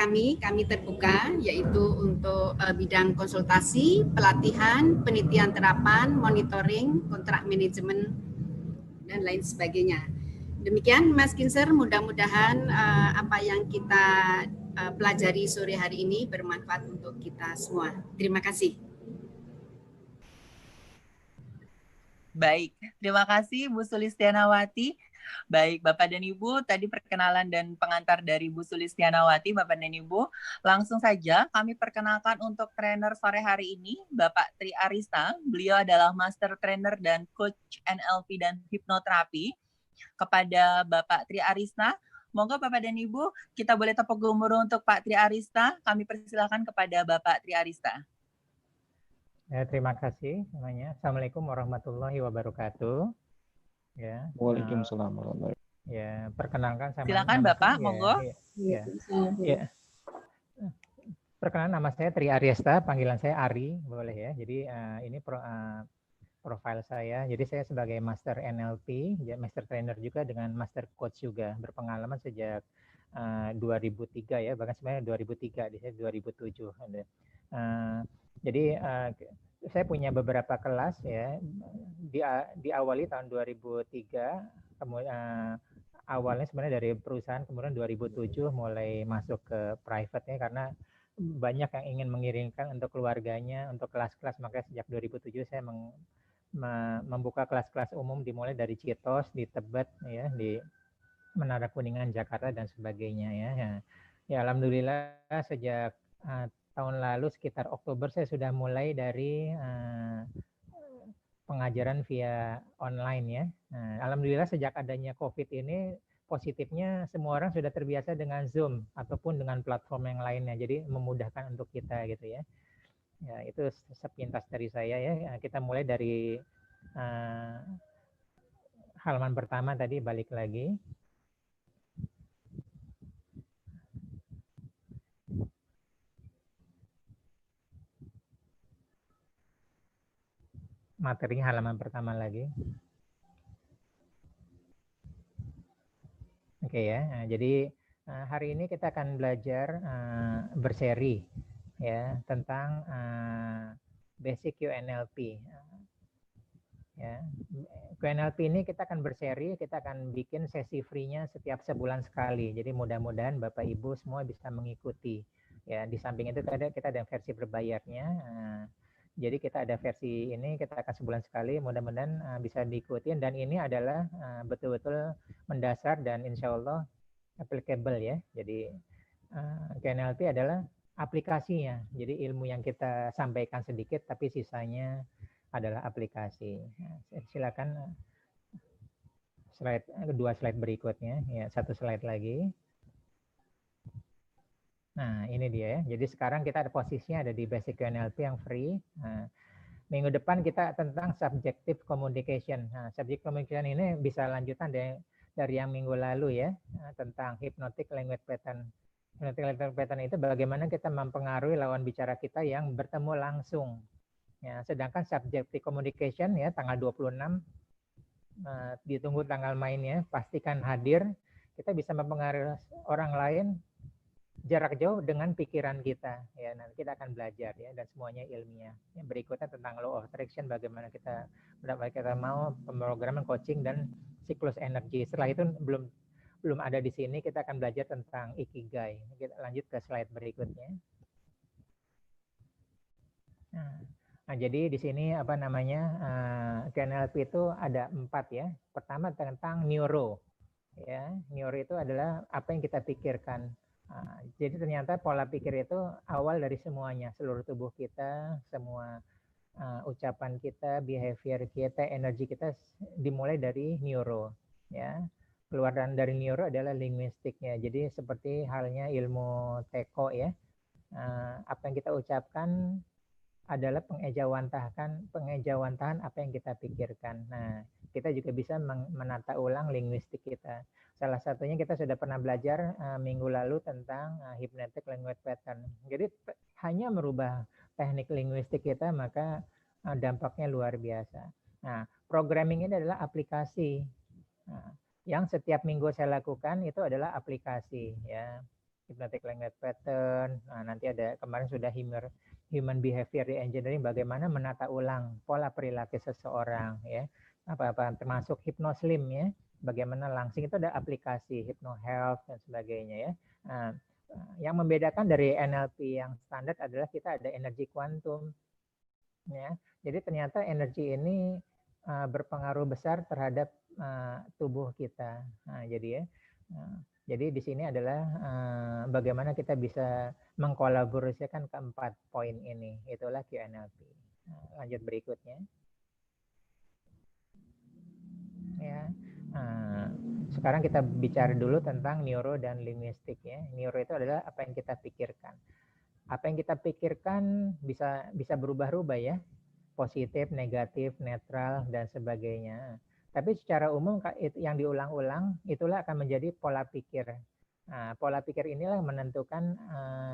kami terbuka, yaitu untuk bidang konsultasi, pelatihan, penelitian terapan, monitoring, kontrak manajemen, dan lain sebagainya. Demikian Mas Kinser, mudah-mudahan apa yang kita pelajari sore hari ini bermanfaat untuk kita semua. Terima kasih. Baik, terima kasih Bu Sulistianawati. Baik, Bapak dan Ibu, tadi perkenalan dan pengantar dari Bu Sulistianawati, Bapak dan Ibu. Langsung saja kami perkenalkan untuk trainer sore hari ini, Bapak Tri Arista. Beliau adalah Master Trainer dan Coach NLP dan Hipnoterapi. Kepada Bapak Tri Arista, monggo Bapak dan Ibu, kita boleh tepuk gemuruh untuk Pak Tri Arista. Kami persilakan kepada Bapak Tri Arista. Ya, terima kasih namanya. Assalamualaikum warahmatullahi wabarakatuh. Ya. Waalaikumsalam warahmatullahi wabarakatuh. Ya, perkenalkan silakan Bapak, monggo. Ya. Perkenalkan nama saya Tri Arista, panggilan saya Ari, boleh ya. Jadi ini profil saya. Jadi saya sebagai Master NLP, Master Trainer juga dengan Master Coach juga, berpengalaman sejak 2003 ya, bahkan sebenarnya 2003, di saya 2007. Jadi saya punya beberapa kelas ya, diawali tahun 2003, kemudian awalnya sebenarnya dari perusahaan, kemudian 2007 mulai masuk ke private ya, karena banyak yang ingin mengirimkan untuk keluarganya, untuk kelas-kelas, makanya sejak 2007 saya membuka kelas-kelas umum dimulai dari Citos, di Tebet ya, di Menara Kuningan Jakarta dan sebagainya ya. Ya alhamdulillah sejak tahun lalu sekitar Oktober saya sudah mulai dari pengajaran via online ya. Alhamdulillah sejak adanya COVID ini positifnya semua orang sudah terbiasa dengan Zoom ataupun dengan platform yang lainnya. Jadi memudahkan untuk kita gitu ya. Ya itu sepintas dari saya ya. Kita mulai dari halaman pertama tadi, balik lagi. Materi halaman pertama lagi. Oke ya, jadi hari ini kita akan belajar berseri ya tentang basic QNLP. Ya, QNLP ini kita akan berseri, kita akan bikin sesi free-nya setiap sebulan sekali. Jadi mudah-mudahan Bapak Ibu semua bisa mengikuti. Ya, di samping itu kita ada versi berbayarnya. Jadi kita ada versi ini, kita akan sebulan sekali, mudah-mudahan bisa diikuti. Dan ini adalah betul-betul mendasar dan insya Allah applicable ya. Jadi KNLP adalah aplikasinya. Jadi ilmu yang kita sampaikan sedikit, tapi sisanya adalah aplikasi. Silakan dua slide berikutnya. Ya, satu slide lagi. Nah, ini dia ya. Jadi sekarang kita ada posisinya ada di Basic NLP yang free. Nah, minggu depan kita tentang subjective communication. Nah, subjective communication ini bisa lanjutan dari yang minggu lalu ya, tentang hypnotic language pattern. Hypnotic language pattern itu bagaimana kita mempengaruhi lawan bicara kita yang bertemu langsung. Ya, sedangkan subjective communication ya tanggal 26 ditunggu tanggal mainnya, pastikan hadir. Kita bisa mempengaruhi orang lain jarak jauh dengan pikiran kita ya. Nanti kita akan belajar ya, dan semuanya ilmiah. Yang berikutnya tentang law of attraction, bagaimana kita mau pemrograman, coaching, dan siklus energi. Setelah itu belum ada di sini, kita akan belajar tentang ikigai. Kita lanjut ke slide berikutnya. Nah, jadi di sini apa namanya KNLP itu ada 4 ya. Pertama tentang neuro ya. Neuro itu adalah apa yang kita pikirkan. Jadi ternyata pola pikir itu awal dari semuanya, seluruh tubuh kita, semua ucapan kita, behavior kita, energi kita dimulai dari neuro ya. Keluaran dari neuro adalah linguistiknya. Jadi seperti halnya ilmu teko ya. Apa yang kita ucapkan adalah pengejawantahan apa yang kita pikirkan. Nah, kita juga bisa menata ulang linguistik kita. Salah satunya kita sudah pernah belajar minggu lalu tentang hypnotic language pattern. Jadi hanya merubah teknik linguistik kita, maka dampaknya luar biasa. Nah, programming ini adalah aplikasi. Nah, yang setiap minggu saya lakukan itu adalah aplikasi ya. hypnotic language pattern. Nah, nanti ada kemarin sudah human behavior engineering, bagaimana menata ulang pola perilaku seseorang ya. Apa-apa termasuk hypnoslim ya. Bagaimana langsing itu ada aplikasi hypnohealth dan sebagainya ya. Nah, yang membedakan dari NLP yang standar adalah kita ada energi kuantum ya. Jadi ternyata energi ini berpengaruh besar terhadap tubuh kita. Nah, jadi ya. Jadi di sini adalah bagaimana kita bisa mengkolaborasikan keempat poin ini. Itulah QNLP. Lanjut berikutnya. Ya. Sekarang kita bicara dulu tentang neuro dan linguistik ya. Neuro itu adalah apa yang kita pikirkan. Apa yang kita pikirkan bisa berubah-ubah ya. Positif, negatif, netral dan sebagainya. Tapi secara umum yang diulang-ulang itulah akan menjadi pola pikir. Nah, pola pikir inilah yang menentukan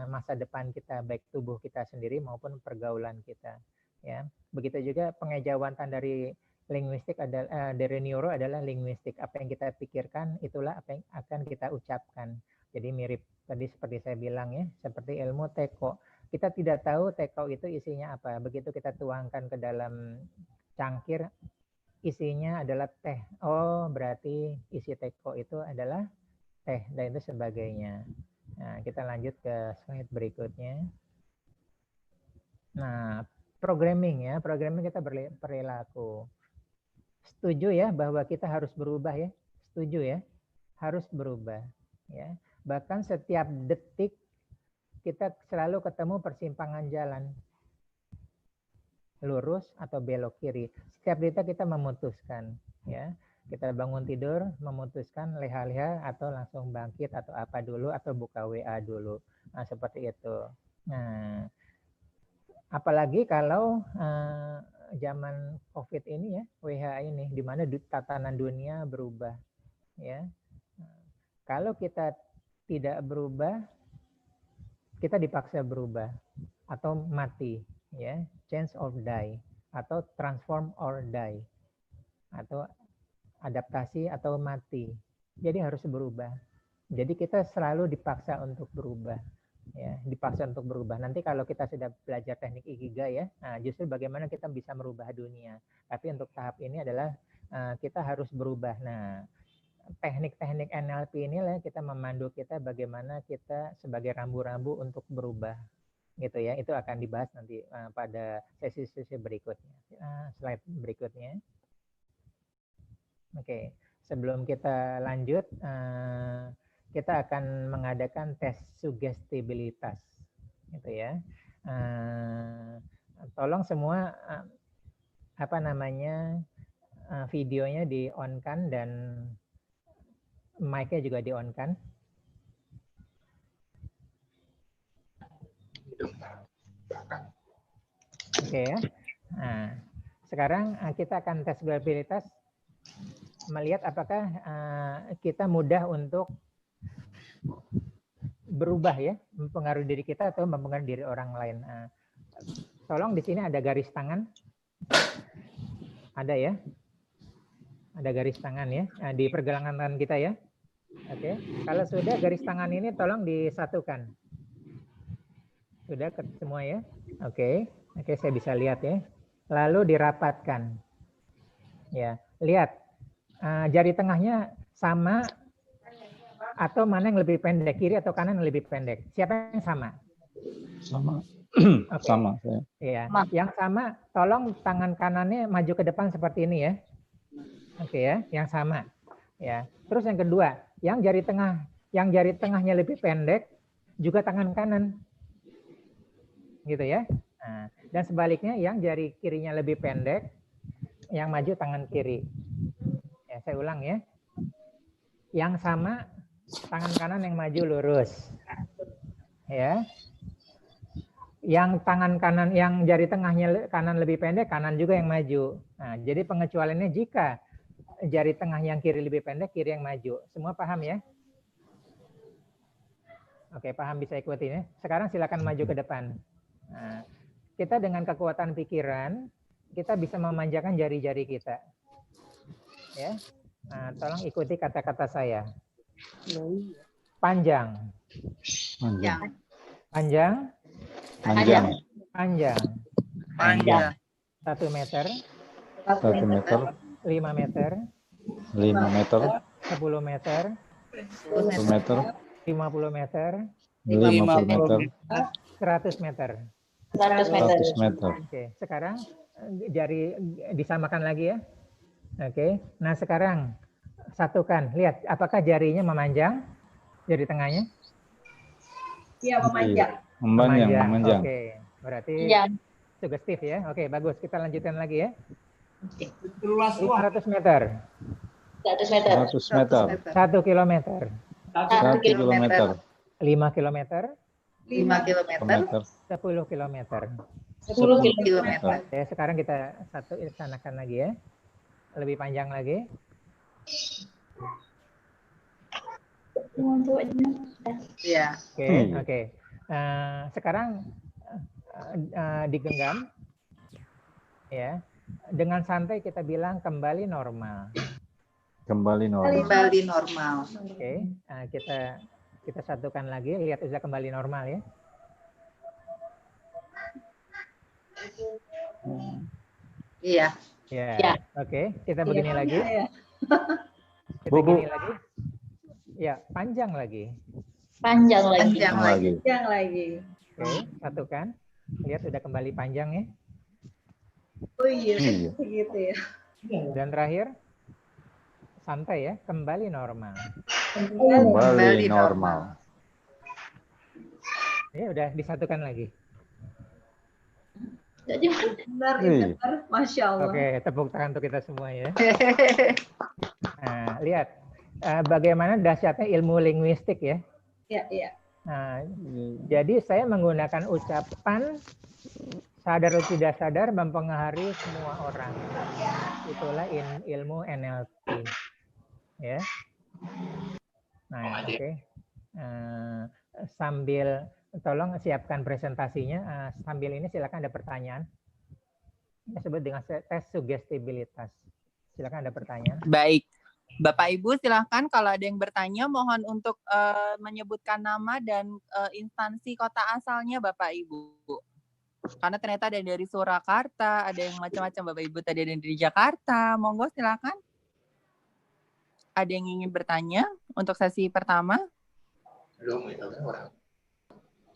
masa depan kita, baik tubuh kita sendiri maupun pergaulan kita. Ya, begitu juga pengejawantan dari linguistik dari neuro adalah linguistik. Apa yang kita pikirkan itulah apa yang akan kita ucapkan. Jadi mirip tadi seperti saya bilang ya, seperti ilmu teko. Kita tidak tahu teko itu isinya apa. Begitu kita tuangkan ke dalam cangkir, isinya adalah teh. Oh, berarti isi teko itu adalah teh dan itu sebagainya. Nah, kita lanjut ke slide berikutnya. Nah, programming ya, programming kita perilaku. Setuju ya bahwa kita harus berubah ya? Setuju ya? Harus berubah ya. Bahkan setiap detik kita selalu ketemu persimpangan jalan. Lurus atau belok kiri. Setiap detik kita memutuskan ya. Kita bangun tidur memutuskan leha-leha atau langsung bangkit atau apa dulu atau buka WA dulu. Nah, seperti itu. Nah, apalagi kalau zaman COVID ini ya, WH ini di mana tatanan dunia berubah ya. Kalau kita tidak berubah, kita dipaksa berubah atau mati ya, change or die atau transform or die atau adaptasi atau mati. Jadi harus berubah. Jadi kita selalu dipaksa untuk berubah ya, dipaksa untuk berubah. Nanti kalau kita sudah belajar teknik Ikigai ya, nah justru bagaimana kita bisa merubah dunia. Tapi untuk tahap ini adalah kita harus berubah. Nah, teknik-teknik NLP inilah kita memandu kita bagaimana kita sebagai rambu-rambu untuk berubah gitu ya. Itu akan dibahas nanti pada sesi-sesi berikutnya. Slide berikutnya. Oke, sebelum kita lanjut kita akan mengadakan tes sugestibilitas gitu ya. Tolong semua videonya di on kan dan mic-nya juga di on kan. Oke ya. Nah, sekarang kita akan tes sugestibilitas, melihat apakah kita mudah untuk berubah ya, mempengaruhi diri kita atau mempengaruhi diri orang lain. Tolong di sini ada garis tangan. Ada ya? Ada garis tangan ya di pergelangan tangan kita ya. Oke, kalau sudah garis tangan ini tolong disatukan. Sudah semua ya? Oke, saya bisa lihat ya. Lalu dirapatkan. Ya, lihat jari tengahnya sama atau mana yang lebih pendek, kiri atau kanan yang lebih pendek? Siapa yang sama? Sama. Okay. Sama saya. Iya, yang sama tolong tangan kanannya maju ke depan seperti ini ya. Oke ya, yang sama. Ya. Terus yang kedua, yang jari tengahnya lebih pendek juga tangan kanan. Gitu ya. Nah, dan sebaliknya yang jari kirinya lebih pendek, yang maju tangan kiri. Ya, saya ulang ya. Yang sama tangan kanan yang maju lurus. Ya. Yang tangan kanan, yang jari tengahnya kanan lebih pendek, kanan juga yang maju. Nah, jadi pengecualiannya jika jari tengah yang kiri lebih pendek, kiri yang maju. Semua paham ya? Oke, paham, bisa ikutin ya. Sekarang silakan maju ke depan. Nah, kita dengan kekuatan pikiran, kita bisa memanjakan jari-jari kita. Ya. Nah, tolong ikuti kata-kata saya. Panjang. Panjang. Panjang. Panjang. Panjang. Panjang. 1 meter. 1 meter. 5 meter. 5 meter. 10 meter. 10 meter. 50 meter. 50 meter. 100 meter. 100 meter. Oke, sekarang jari disamakan lagi ya. Oke, nah sekarang satukan. Lihat, apakah jarinya memanjang? Jari tengahnya? Iya, memanjang. Memanjang. Oke, berarti sugestif ya. Oke, bagus. Kita lanjutkan lagi ya. 500 meter. 100 meter. 100 meter. 1 kilometer. 1 kilometer. 5 kilometer. 5 kilometer. 10 kilometer. 10 kilometer. Oke, sekarang kita sanakan lagi ya. Lebih panjang lagi. Iya. Oke. Sekarang digenggam. Ya. Dengan santai kita bilang kembali normal. Kembali normal. Kembali normal. Oke. Kita satukan lagi. Lihat sudah kembali normal ya. Iya. Ya. Oke. Kita begini lagi. Kita Bu. begini lagi. Ya, panjang lagi. Panjang lagi. Panjang lagi. Oke, satukan. Lihat sudah kembali panjang ya. Oh iya, Iya. begitu ya. Dan terakhir, santai ya, kembali normal. Kembali normal. Ya, udah disatukan lagi. Jadi benar, Iya. benar. Masya Allah. Oke, tepuk tangan untuk kita semua ya. Nah, lihat bagaimana dahsyatnya ilmu linguistik ya. Iya, iya. Nah, jadi saya menggunakan ucapan sadar atau tidak sadar mempengaruhi semua orang. Itulah ilmu NLP. Ya. Nah, oke. Sambil tolong siapkan presentasinya. Sambil ini silakan ada pertanyaan. Disebut dengan tes sugestibilitas. Silakan ada pertanyaan. Baik. Bapak Ibu silahkan kalau ada yang bertanya mohon untuk menyebutkan nama dan instansi kota asalnya Bapak Ibu. Karena ternyata ada yang dari Surakarta, ada yang macam-macam Bapak Ibu tadi ada yang dari Jakarta. Monggo silahkan. Ada yang ingin bertanya untuk sesi pertama?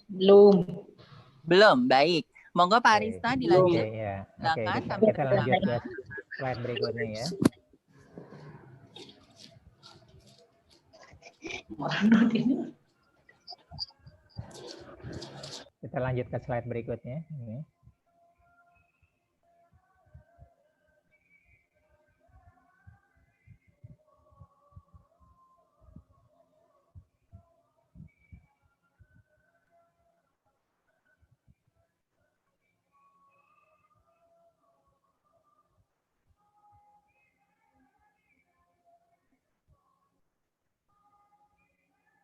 Belum, baik. Monggo Pak Arista dilanjut. Ya. Silakan. Kita lanjut ke slide berikutnya ya. Kita lanjut ke slide berikutnya. Ini.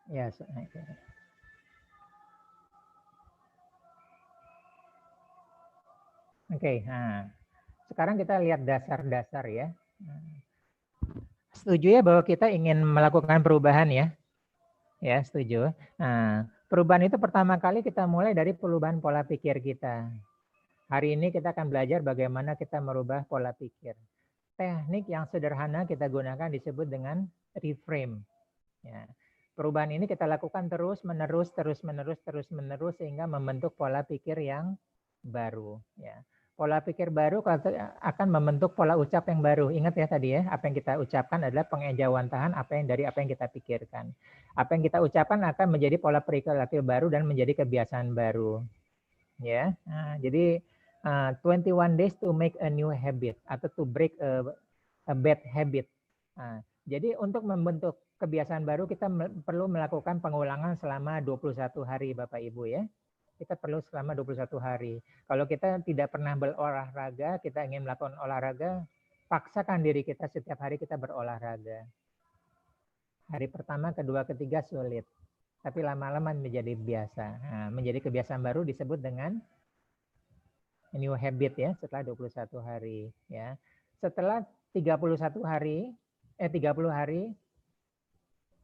Ya, Oke, nah sekarang kita lihat dasar-dasar ya. Setuju ya bahwa kita ingin melakukan perubahan ya? Ya, setuju. Nah, perubahan itu pertama kali kita mulai dari perubahan pola pikir kita. Hari ini kita akan belajar bagaimana kita merubah pola pikir. Teknik yang sederhana kita gunakan disebut dengan reframe. Ya. Perubahan ini kita lakukan terus-menerus sehingga membentuk pola pikir yang baru. Ya. Pola pikir baru akan membentuk pola ucap yang baru. Ingat ya tadi ya, apa yang kita ucapkan adalah pengejawantahan apa yang kita pikirkan. Apa yang kita ucapkan akan menjadi pola perilaku baru dan menjadi kebiasaan baru. Ya, nah, jadi 21 days to make a new habit atau to break a bad habit. Nah, jadi untuk membentuk kebiasaan baru kita perlu melakukan pengulangan selama 21 hari Bapak Ibu ya. Kita perlu selama 21 hari. Kalau kita tidak pernah berolahraga, kita ingin melakukan olahraga, paksakan diri kita setiap hari kita berolahraga. Hari pertama, kedua, ketiga sulit. Tapi lama-lama menjadi biasa. Nah, menjadi kebiasaan baru disebut dengan new habit ya setelah 21 hari ya. Setelah 30 hari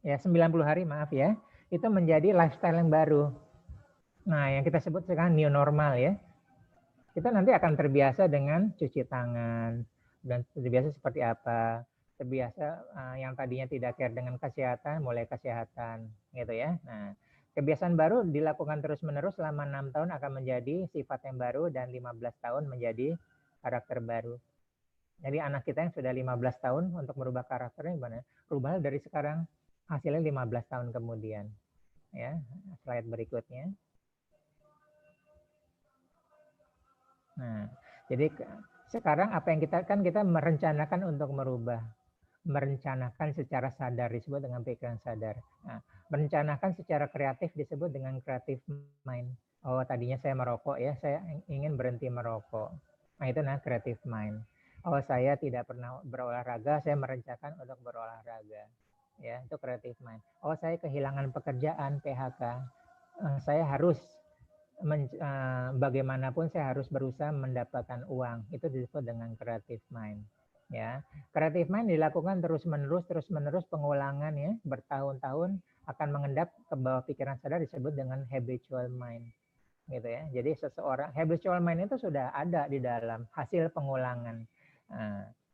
ya 90 hari maaf ya. itu menjadi lifestyle yang baru. Nah, yang kita sebut sekarang new normal ya. Kita nanti akan terbiasa dengan cuci tangan dan terbiasa seperti apa. Terbiasa yang tadinya tidak care dengan kesehatan, mulai kesehatan gitu ya. Nah, kebiasaan baru dilakukan terus-menerus selama 6 tahun akan menjadi sifat yang baru dan 15 tahun menjadi karakter baru. Jadi anak kita yang sudah 15 tahun untuk merubah karakternya gimana? Rubah dari sekarang, hasilnya 15 tahun kemudian. Ya, slide berikutnya. Nah, jadi sekarang apa yang kita merencanakan untuk merubah, merencanakan secara sadar disebut dengan pikiran sadar. Nah, merencanakan secara kreatif disebut dengan creative mind. Oh, tadinya saya merokok ya, saya ingin berhenti merokok. Nah, itu creative mind. Oh, saya tidak pernah berolahraga, saya merencanakan untuk berolahraga. Ya, itu creative mind. Oh, saya kehilangan pekerjaan, PHK. Saya harus bagaimanapun saya harus berusaha mendapatkan uang. Itu disebut dengan creative mind. Ya, creative mind dilakukan terus-menerus pengulangan ya, bertahun-tahun akan mengendap ke bawah pikiran sadar disebut dengan habitual mind. Gitu ya. Jadi seseorang habitual mind itu sudah ada di dalam hasil pengulangan.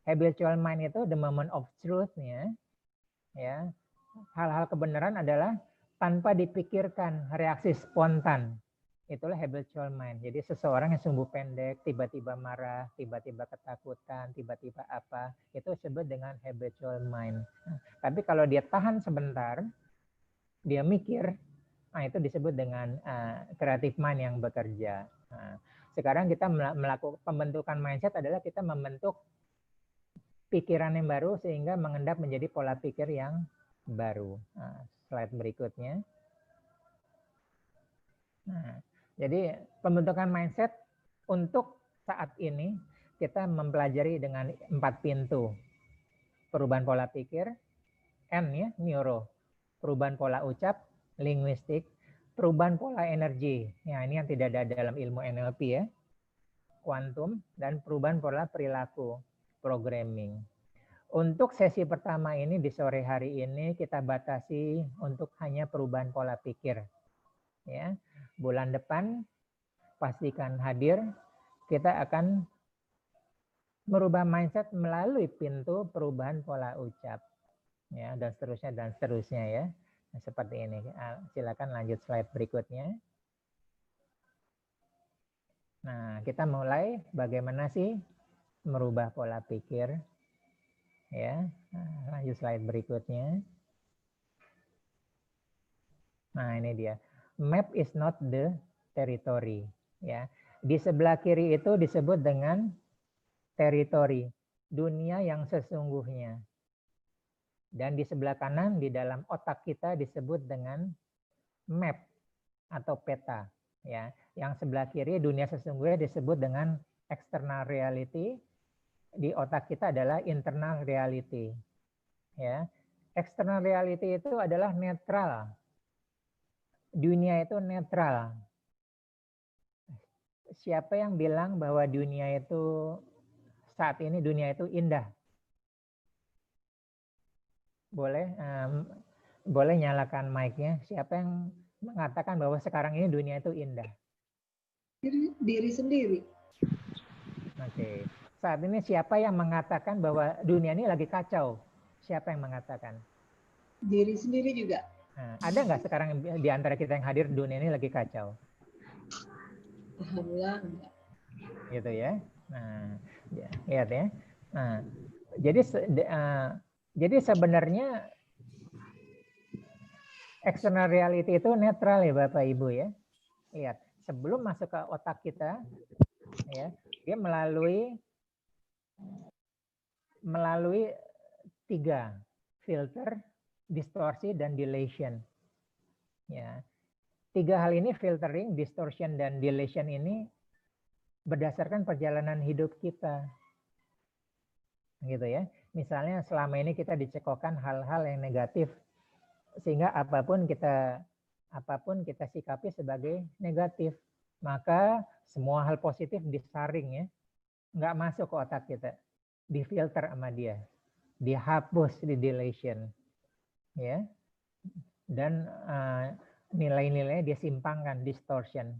Habitual mind itu the moment of truth-nya ya. Hal-hal kebenaran adalah tanpa dipikirkan, reaksi spontan. Itulah habitual mind. Jadi seseorang yang sumbu pendek, tiba-tiba marah, tiba-tiba ketakutan, tiba-tiba apa, itu disebut dengan habitual mind. Tapi kalau dia tahan sebentar, dia mikir, nah itu disebut dengan creative mind yang bekerja. Sekarang kita melakukan pembentukan mindset adalah kita membentuk pikiran yang baru sehingga mengendap menjadi pola pikir yang baru. Slide berikutnya. Jadi pembentukan mindset untuk saat ini kita mempelajari dengan 4 pintu. Perubahan pola pikir, N ya, neuro. Perubahan pola ucap, linguistik. Perubahan pola energi. Ya, ini yang tidak ada dalam ilmu NLP ya. Kuantum dan perubahan pola perilaku, programming. Untuk sesi pertama ini di sore hari ini kita batasi untuk hanya perubahan pola pikir. Ya, bulan depan pastikan hadir. Kita akan merubah mindset melalui pintu perubahan pola ucap, ya, dan seterusnya ya. Nah, seperti ini. Silakan lanjut slide berikutnya. Nah, kita mulai bagaimana sih merubah pola pikir, ya. Lanjut slide berikutnya. Nah, ini dia. Map is not the territory. Ya, di sebelah kiri itu disebut dengan teritori, dunia yang sesungguhnya. Dan di sebelah kanan di dalam otak kita disebut dengan map atau peta. Ya, yang sebelah kiri dunia sesungguhnya disebut dengan external reality. Di otak kita adalah internal reality. Ya, external reality itu adalah netral. Dunia itu netral. Siapa yang bilang bahwa dunia itu saat ini dunia itu indah? Boleh nyalakan mic-nya. Siapa yang mengatakan bahwa sekarang ini dunia itu indah? Diri sendiri. Oke. Saat ini siapa yang mengatakan bahwa dunia ini lagi kacau? Siapa yang mengatakan? Diri sendiri juga. Nah, ada nggak sekarang di antara kita yang hadir dunia ini lagi kacau? Alhamdulillah enggak. Gitu ya. Nah, lihat ya. Nah, jadi sebenarnya external reality itu netral ya Bapak Ibu ya. Lihat, sebelum masuk ke otak kita ya, dia melalui 3 filter, distorsi dan dilation. Ya. 3 hal ini, filtering, distortion dan dilation ini berdasarkan perjalanan hidup kita. Gitu ya. Misalnya selama ini kita dicekokkan hal-hal yang negatif sehingga apapun kita sikapi sebagai negatif, maka semua hal positif disaring ya, nggak masuk ke otak kita, difilter sama dia, dihapus di dilation, ya. dan nilai-nilainya dia simpangkan, distortion,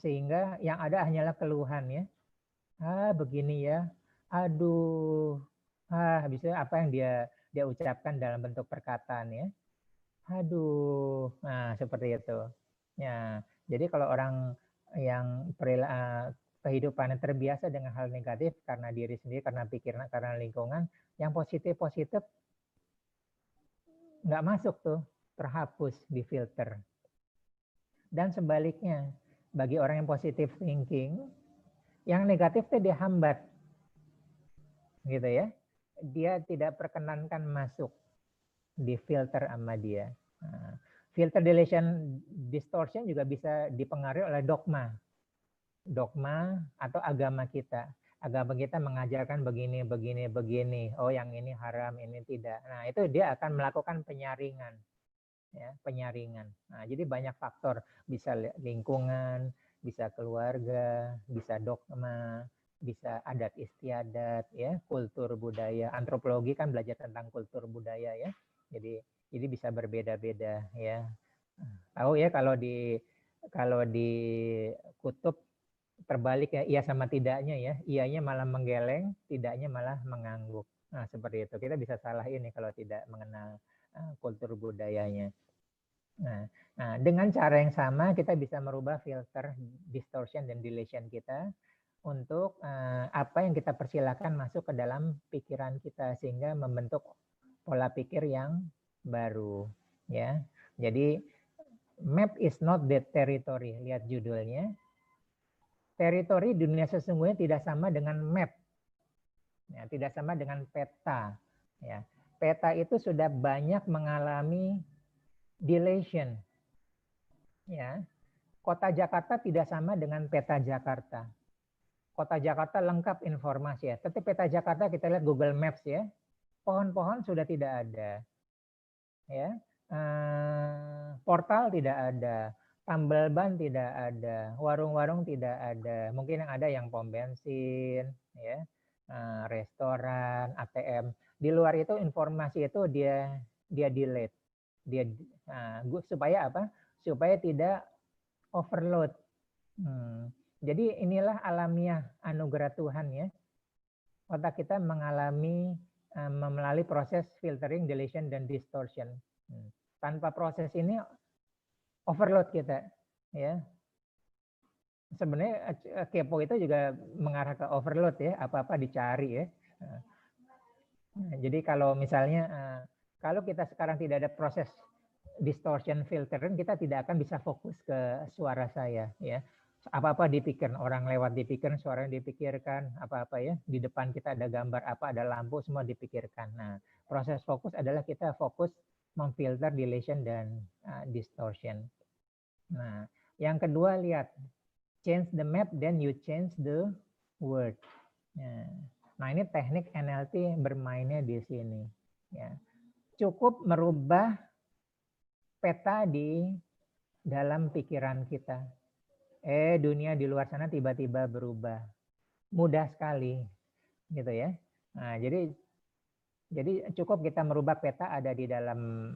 sehingga yang ada hanyalah keluhan ya. Begini ya, aduh, habis itu apa yang dia ucapkan dalam bentuk perkataan ya, aduh, nah seperti itu ya. Jadi kalau orang yang kehidupannya terbiasa dengan hal negatif karena diri sendiri, karena pikiran, karena lingkungan, yang positif nggak masuk tuh, terhapus, difilter. Dan sebaliknya, bagi orang yang positive thinking, yang negatif itu dihambat, gitu ya. Dia tidak perkenankan masuk, difilter sama dia. Nah, filter, deletion, distortion juga bisa dipengaruhi oleh dogma atau agama kita. Agama kita mengajarkan begini, begini, begini. Oh, yang ini haram, ini tidak. Nah, itu dia akan melakukan penyaringan. Ya, penyaringan. Nah, jadi banyak faktor, bisa lingkungan, bisa keluarga, bisa dogma, bisa adat istiadat, ya, kultur budaya. Antropologi kan belajar tentang kultur budaya ya. Jadi bisa berbeda-beda ya. Tahu ya kalau di kutub terbalik ya, iya sama tidaknya ya. Iyanya malah menggeleng, tidaknya malah mengangguk. Nah, seperti itu. Kita bisa salah ini kalau tidak mengenal kultur budayanya. Nah, dengan cara yang sama kita bisa merubah filter, distortion, dan deletion kita untuk apa yang kita persilakan masuk ke dalam pikiran kita sehingga membentuk pola pikir yang baru. Ya, jadi map is not dead territory. Lihat judulnya. Teritori dunia sesungguhnya tidak sama dengan map. Ya, tidak sama dengan peta. Ya, peta itu sudah banyak mengalami deletion. Ya, kota Jakarta tidak sama dengan peta Jakarta. Kota Jakarta lengkap informasi ya. Tapi peta Jakarta kita lihat Google Maps ya, pohon-pohon sudah tidak ada. Ya, portal tidak ada, tambal ban tidak ada, warung-warung tidak ada. Mungkin yang ada yang pom bensin, ya, restoran, ATM. Di luar itu informasi itu dia delete. Supaya apa? Supaya tidak overload. Jadi inilah alamiah anugerah Tuhan ya. Otak kita mengalami melalui proses filtering, deletion, dan distortion. Tanpa proses ini overload kita, ya. Sebenarnya kepo itu juga mengarah ke overload ya, apa-apa dicari ya. Jadi kalau misalnya kalau kita sekarang tidak ada proses distortion filtering, kita tidak akan bisa fokus ke suara saya ya. Apa-apa dipikirkan, orang lewat dipikirkan, suara yang dipikirkan, apa-apa ya. Di depan kita ada gambar apa, ada lampu, semua dipikirkan. Nah, proses fokus adalah kita fokus memfilter deletion dan distortion. Nah, yang kedua lihat, change the map, then you change the word. Nah, ini teknik NLP bermainnya di sini. Ya. Cukup merubah peta di dalam pikiran kita. Dunia di luar sana tiba-tiba berubah. Mudah sekali, gitu ya. Nah, jadi cukup kita merubah peta ada di dalam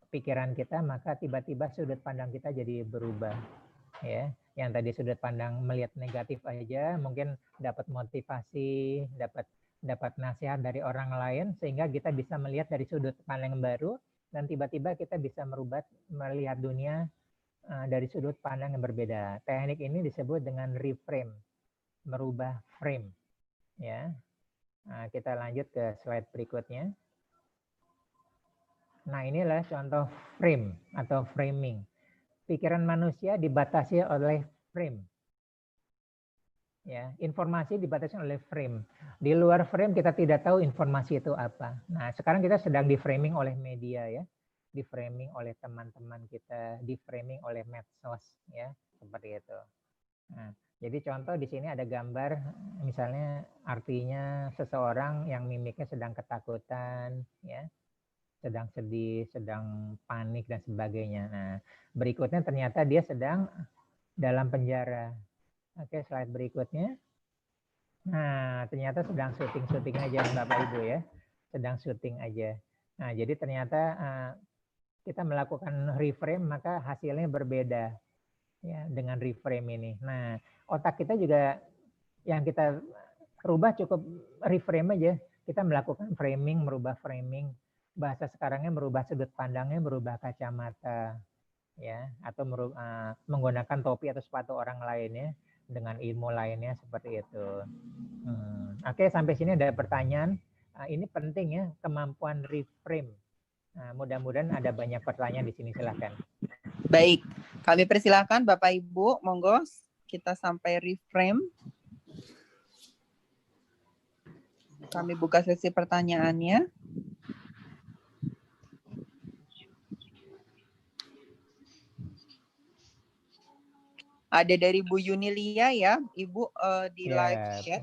pikiran kita, maka tiba-tiba sudut pandang kita jadi berubah. Ya, yang tadi sudut pandang melihat negatif aja, mungkin dapat motivasi, dapat nasihat dari orang lain, sehingga kita bisa melihat dari sudut pandang baru, dan tiba-tiba kita bisa melihat dunia dari sudut pandang yang berbeda. Teknik ini disebut dengan reframe, merubah frame. Ya, nah, kita lanjut ke slide berikutnya. Nah, inilah contoh frame atau framing. Pikiran manusia dibatasi oleh frame. Ya, informasi dibatasi oleh frame. Di luar frame kita tidak tahu informasi itu apa. Nah, sekarang kita sedang di framing oleh media ya. Di framing oleh teman-teman kita, di framing oleh medsos ya, seperti itu. Nah, jadi contoh di sini ada gambar, misalnya artinya seseorang yang mimiknya sedang ketakutan, ya, sedang sedih, sedang panik dan sebagainya. Nah, berikutnya ternyata dia sedang dalam penjara. Oke, slide berikutnya. Nah, ternyata sedang syuting aja Bapak Ibu ya, sedang syuting aja. Nah, jadi ternyata kita melakukan reframe maka hasilnya berbeda ya dengan reframe ini. Nah, otak kita juga yang kita rubah cukup reframe aja. Kita melakukan framing, merubah framing. Bahasa sekarangnya merubah sudut pandangnya, merubah kacamata ya, atau menggunakan topi atau sepatu orang lainnya dengan ilmu lainnya seperti itu. Oke, sampai sini ada pertanyaan. Ini penting ya, kemampuan reframe. Mudah-mudahan ada banyak pertanyaan di sini, silahkan. Baik, kami persilahkan Bapak Ibu, monggo kita sampai reframe. Kami buka sesi pertanyaannya. Ada dari Bu Yunilia ya, Ibu di live chat.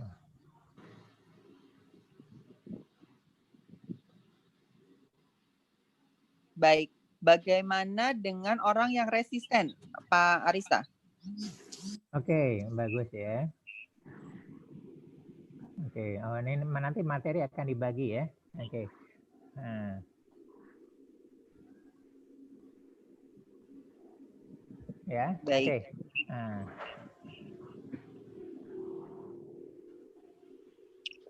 Baik, bagaimana dengan orang yang resisten, Pak Arista? Oke, bagus ya. Oke, oh, ini nanti materi akan dibagi ya. Oke. Nah. Ya, baik. Oke. Nah.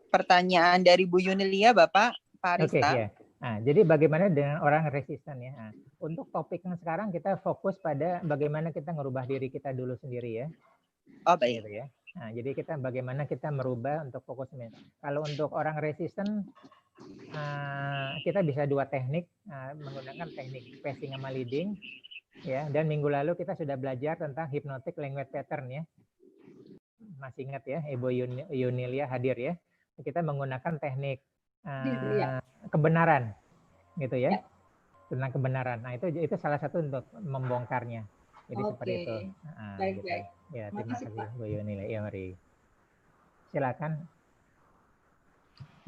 Pertanyaan dari Bu Yunilia, Bapak, Pak Arista. Oke, ya. Nah, jadi bagaimana dengan orang resisten ya? Nah, untuk topiknya sekarang kita fokus pada bagaimana kita merubah diri kita dulu sendiri ya. Oh, baik. Gitu ya. Nah, jadi kita bagaimana kita merubah untuk fokusnya. Kalau untuk orang resisten, kita bisa dua teknik, menggunakan teknik pacing sama leading, ya. Dan minggu lalu kita sudah belajar tentang hypnotic language pattern ya. Masih ingat ya, Ibu Yunilia hadir ya. Kita menggunakan teknik kebenaran, gitu ya. Tentang kebenaran. Nah, itu salah satu untuk membongkarnya. Jadi seperti itu. Baik, gitu. baik. Ya, terima kasih Bu Yunilia. Ya, mari. Silakan.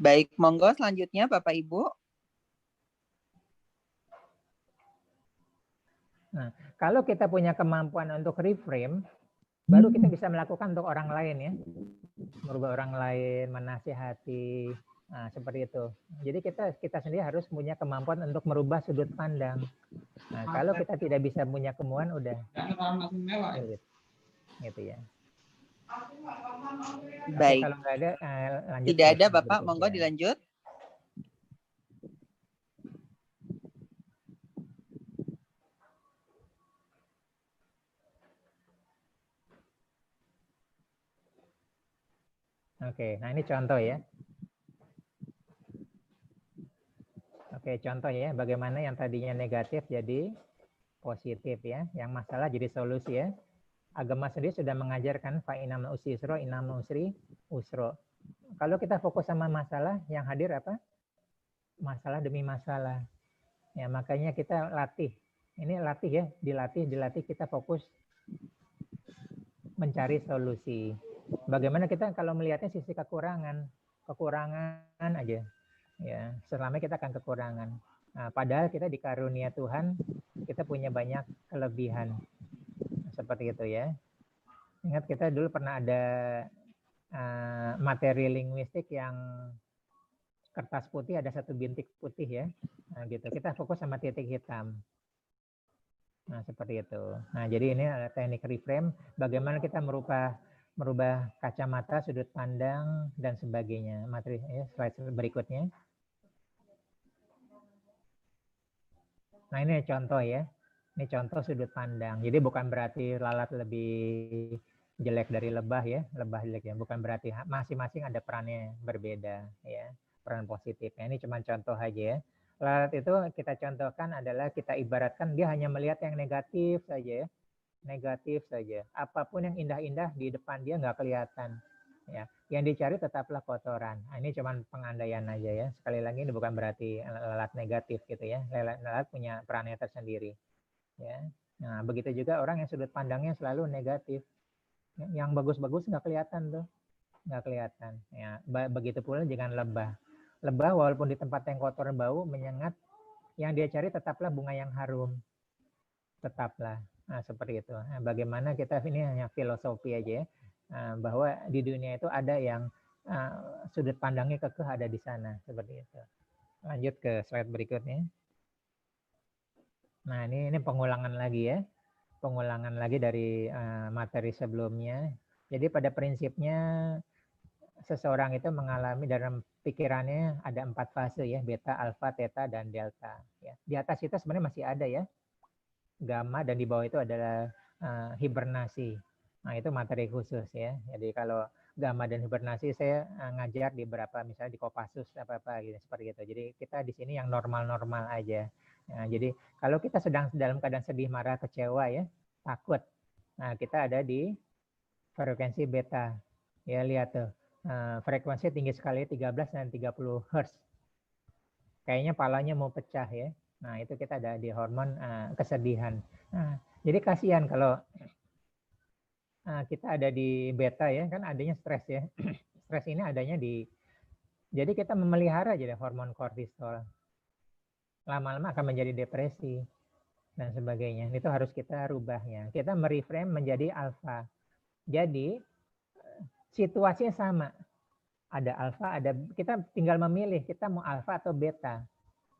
Baik, monggo selanjutnya Bapak Ibu. Nah, kalau kita punya kemampuan untuk reframe, baru kita bisa melakukan untuk orang lain ya. Merubah orang lain, menasihati, nah, seperti itu. Jadi kita sendiri harus punya kemampuan untuk merubah sudut pandang. Nah, kalau kita tidak bisa punya kemampuan, udah. Gitu ya. Baik. Oke, kalau nggak ada, lanjut. Tidak ada Bapak, monggo dilanjut. Oke, nah ini contoh ya. Oke, contoh ya, bagaimana yang tadinya negatif jadi positif ya, yang masalah jadi solusi ya. Agama sendiri sudah mengajarkan fa'inam usri yusro, inam usri usro. Kalau kita fokus sama masalah, yang hadir apa? Masalah demi masalah. Ya, makanya kita latih. Ini latih ya, dilatih kita fokus mencari solusi. Bagaimana kita kalau melihatnya sisi kekurangan aja. Ya, selama kita akan kekurangan. Nah, padahal kita dikarunia Tuhan, kita punya banyak kelebihan. Seperti itu ya. Ingat kita dulu pernah ada materi linguistik yang kertas putih ada satu bintik putih ya. Nah, gitu. Kita fokus sama titik hitam. Nah, seperti itu. Nah, jadi ini adalah teknik reframe. Bagaimana kita merubah kacamata, sudut pandang, dan sebagainya. Materi ya, slide berikutnya. Nah, ini contoh ya. Ini contoh sudut pandang. Jadi bukan berarti lalat lebih jelek dari lebah ya. Lebah jelek ya. Bukan berarti masing-masing ada perannya berbeda ya. Peran positif. Nah, ini cuma contoh aja ya. Lalat itu kita contohkan adalah kita ibaratkan dia hanya melihat yang negatif saja ya. Negatif saja. Apapun yang indah-indah di depan dia nggak kelihatan. Ya, yang dicari tetaplah kotoran. Nah, ini cuma pengandaian aja ya. Sekali lagi ini bukan berarti lalat negatif gitu ya. Lalat punya perannya tersendiri. Ya. Nah, begitu juga orang yang sudut pandangnya selalu negatif. Yang bagus-bagus nggak kelihatan tuh. Nggak kelihatan. Ya, begitu pula dengan lebah. Lebah walaupun di tempat yang kotor bau, menyengat, yang dia cari tetaplah bunga yang harum. Tetaplah. Nah, seperti itu. Nah, bagaimana kita ini hanya filosofi aja ya. Bahwa di dunia itu ada yang sudut pandangnya kekeh ada di sana. Seperti itu. Lanjut ke slide berikutnya. Nah, ini pengulangan lagi ya. Pengulangan lagi dari materi sebelumnya. Jadi pada prinsipnya seseorang itu mengalami dalam pikirannya ada 4 fase ya, beta, alfa, theta, dan delta. Ya. Di atas itu sebenarnya masih ada ya, gamma, dan di bawah itu adalah hibernasi. Nah itu materi khusus ya. Jadi kalau gamma dan hibernasi saya ngajar di beberapa, misalnya di Kopassus apa-apa gitu, seperti itu. Jadi kita di sini yang normal-normal aja. Nah, jadi kalau kita sedang dalam keadaan sedih, marah, kecewa ya, takut. Nah kita ada di frekuensi beta. Ya lihat tuh. Frekuensi tinggi sekali 13 dan 30 Hz. Kayaknya palanya mau pecah ya. Nah itu kita ada di hormon kesedihan. Nah, jadi kasihan kalau kita ada di beta ya, kan adanya stres ya. Stres ini adanya jadi kita memelihara aja hormon kortisol. Lama-lama akan menjadi depresi dan sebagainya. Itu harus kita rubahnya. Kita mereframe menjadi alfa. Jadi situasinya sama. Ada alfa, kita tinggal memilih kita mau alfa atau beta.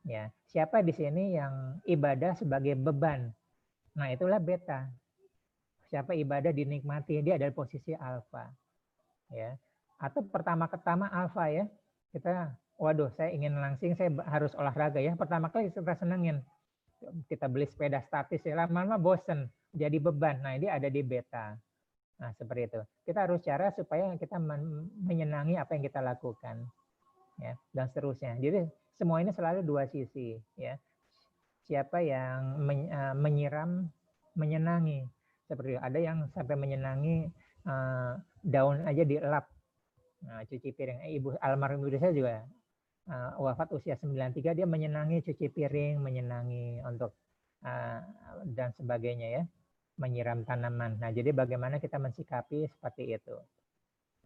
Ya, siapa di sini yang ibadah sebagai beban? Nah, itulah beta. Siapa ibadah dinikmati, dia ada posisi alfa. Ya. Atau pertama-tama alfa ya. Kita, waduh, saya ingin langsing, saya harus olahraga ya. Pertama kali kita senengin. Kita beli sepeda statis ya, lama-lama bosen, jadi beban. Nah, ini ada di beta. Nah, seperti itu. Kita harus cara supaya kita menyenangi apa yang kita lakukan. Ya, dan seterusnya. Jadi semua ini selalu dua sisi. Ya. Siapa yang menyiram, menyenangi. Seperti itu. Ada yang sampai menyenangi daun aja dielap. Nah, cuci piring. Ibu almarhum ibu saya juga wafat usia 93, dia menyenangi cuci piring, menyenangi untuk dan sebagainya ya. Menyiram tanaman. Nah, jadi bagaimana kita mensikapi seperti itu.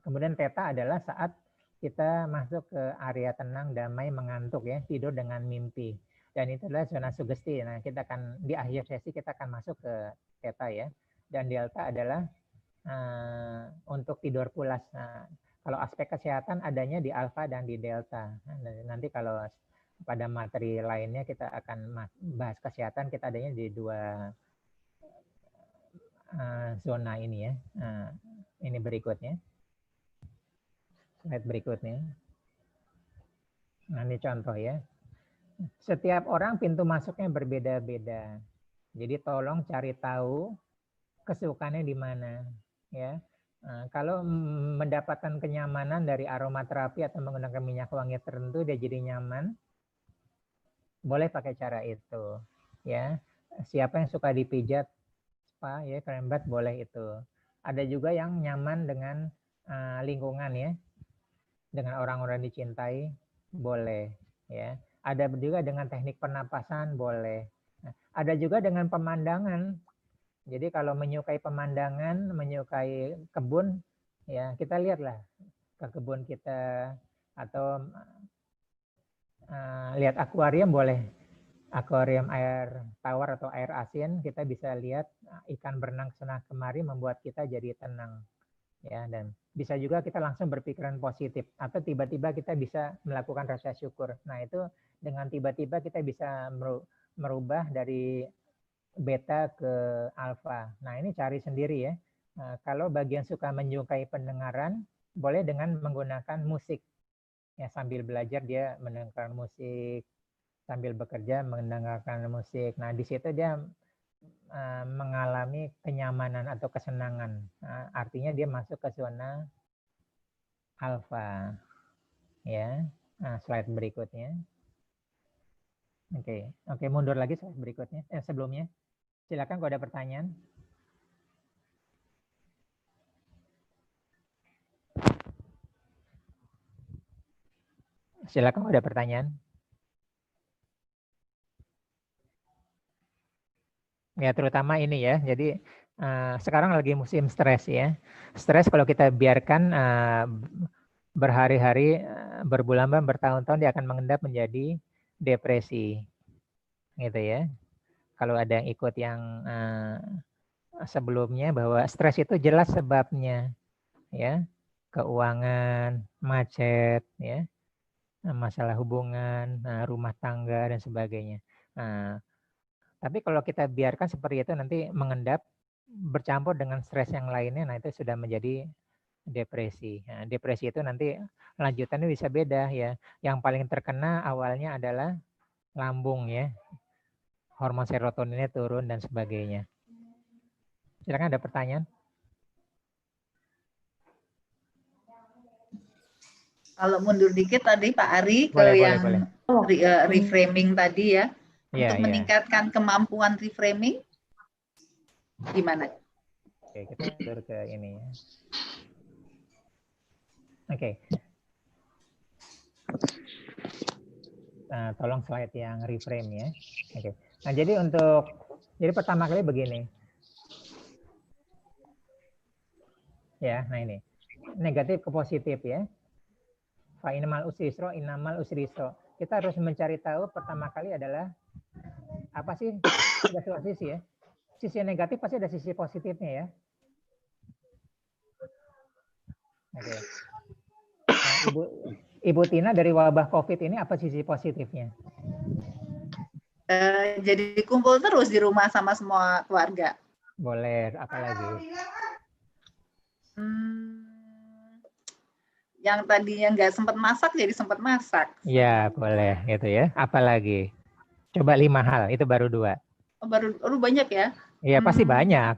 Kemudian theta adalah saat kita masuk ke area tenang, damai, mengantuk ya, tidur dengan mimpi. Dan itu adalah zona sugesti. Nah, kita akan di akhir sesi kita akan masuk ke theta ya. Dan delta adalah untuk tidur pulas. Nah, kalau aspek kesehatan adanya di alfa dan di delta. Nah, nanti kalau pada materi lainnya kita akan bahas kesehatan, kita adanya di dua zona ini ya. Ini berikutnya. Slide berikutnya. Nah, ini contoh ya. Setiap orang pintu masuknya berbeda-beda. Jadi tolong cari tahu kesukaannya di mana ya. Kalau mendapatkan kenyamanan dari aromaterapi atau menggunakan minyak wangi tertentu dia jadi nyaman, boleh pakai cara itu ya. Siapa yang suka dipijat spa ya, kerembat, boleh itu. Ada juga yang nyaman dengan lingkungan ya, dengan orang-orang dicintai, boleh ya. Ada juga dengan teknik pernapasan, boleh. Nah, ada juga dengan pemandangan. Jadi kalau menyukai pemandangan, menyukai kebun, ya kita lihatlah ke kebun kita, atau lihat akuarium boleh. Akuarium air tawar atau air asin, kita bisa lihat ikan berenang kesana kemari, membuat kita jadi tenang. Ya, dan bisa juga kita langsung berpikiran positif, atau tiba-tiba kita bisa melakukan rasa syukur. Nah, itu dengan tiba-tiba kita bisa merubah dari beta ke alfa. Nah, ini cari sendiri ya. Nah, kalau bagian suka menyukai pendengaran, boleh dengan menggunakan musik. Ya, sambil belajar dia mendengarkan musik, sambil bekerja mendengarkan musik. Nah, di situ dia mengalami kenyamanan atau kesenangan. Nah, artinya dia masuk ke zona alfa. Ya. Nah, slide berikutnya. Oke, mundur lagi slide berikutnya. Sebelumnya. Silakan kalau ada pertanyaan. Silakan kalau ada pertanyaan. Ya, terutama ini ya. Jadi sekarang lagi musim stres ya. Stres kalau kita biarkan berhari-hari, berbulan-bulan, bertahun-tahun, dia akan mengendap menjadi depresi. Gitu ya. Kalau ada yang ikut yang sebelumnya, bahwa stres itu jelas sebabnya. Ya. Keuangan, macet, ya. Masalah hubungan, rumah tangga dan sebagainya. Nah, Tapi kalau kita biarkan seperti itu nanti mengendap, bercampur dengan stres yang lainnya, nah itu sudah menjadi depresi. Nah, depresi itu nanti lanjutannya bisa beda ya. Yang paling terkena awalnya adalah lambung ya, hormon serotoninnya turun dan sebagainya. Silakan, ada pertanyaan? Kalau mundur dikit tadi Pak Ari ke Boleh, yang boleh. reframing tadi ya, Iya, untuk iya. meningkatkan kemampuan reframing gimana? Oke, kita mundur ke ini ya. Oke. Nah, tolong slide yang reframe ya. Oke. Nah, jadi pertama kali begini. Ya, nah ini. Negatif ke positif ya. Fa innamal usri yusra, innamal usri yusra. Kita harus mencari tahu pertama kali adalah apa sih? Ada dua sisi ya. Sisi yang negatif pasti ada sisi positifnya ya. Oke. Nah, Ibu Tina, dari wabah COVID ini apa sisi positifnya? Jadi kumpul terus di rumah sama semua keluarga. Boleh, apa lagi? Yang tadinya nggak sempat masak jadi sempat masak. Ya, boleh gitu ya. Apa lagi? Coba 5 hal, itu baru 2. Oh, baru banyak ya? Iya, pasti banyak.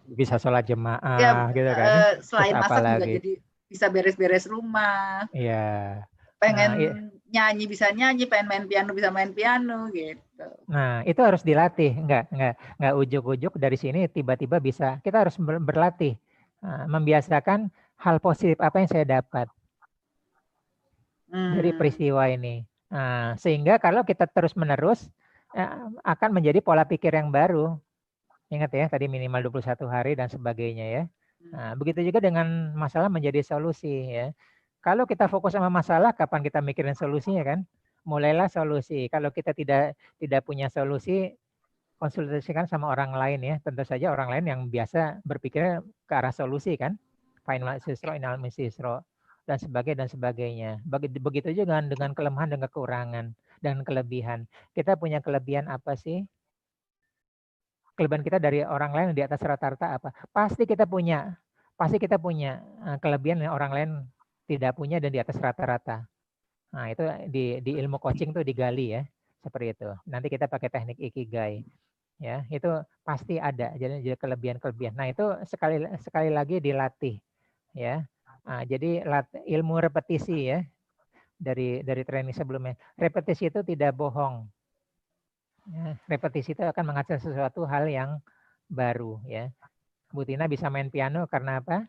Bisa sholat jemaah Ya, gitu kan. selain Terus apa masak juga lagi? jadi bisa beres-beres rumah. Iya. Pengen Nah, nyanyi bisa nyanyi, pengen main piano bisa main piano gitu. Nah, itu harus dilatih. Enggak ujuk-ujuk dari sini tiba-tiba bisa. Kita harus berlatih. Membiasakan hal positif apa yang saya dapat dari peristiwa ini. Nah, sehingga kalau kita terus-menerus akan menjadi pola pikir yang baru. Ingat ya, tadi minimal 21 hari dan sebagainya ya. Nah, begitu juga dengan masalah menjadi solusi ya. Kalau kita fokus sama masalah, kapan kita mikirin solusinya kan? Mulailah solusi. Kalau kita tidak punya solusi, konsultasikan sama orang lain ya. Tentu saja orang lain yang biasa berpikir ke arah solusi kan. Final sisro, inal misisro dan sebagainya. Begitu juga dengan kelemahan dan kekurangan dan kelebihan. Kita punya kelebihan apa sih? Kelebihan kita dari orang lain di atas rata-rata apa? Pasti kita punya kelebihan yang orang lain tidak punya dan di atas rata-rata. Nah, itu di ilmu coaching tuh digali ya, seperti itu. Nanti kita pakai teknik ikigai. Ya, itu pasti ada. Jadi kelebihan-kelebihan. Nah, itu sekali lagi dilatih ya. Nah, jadi ilmu repetisi ya. Dari training sebelumnya. Repetisi itu tidak bohong. Ya, repetisi itu akan menghasilkan sesuatu hal yang baru ya. Bu Tina bisa main piano karena apa?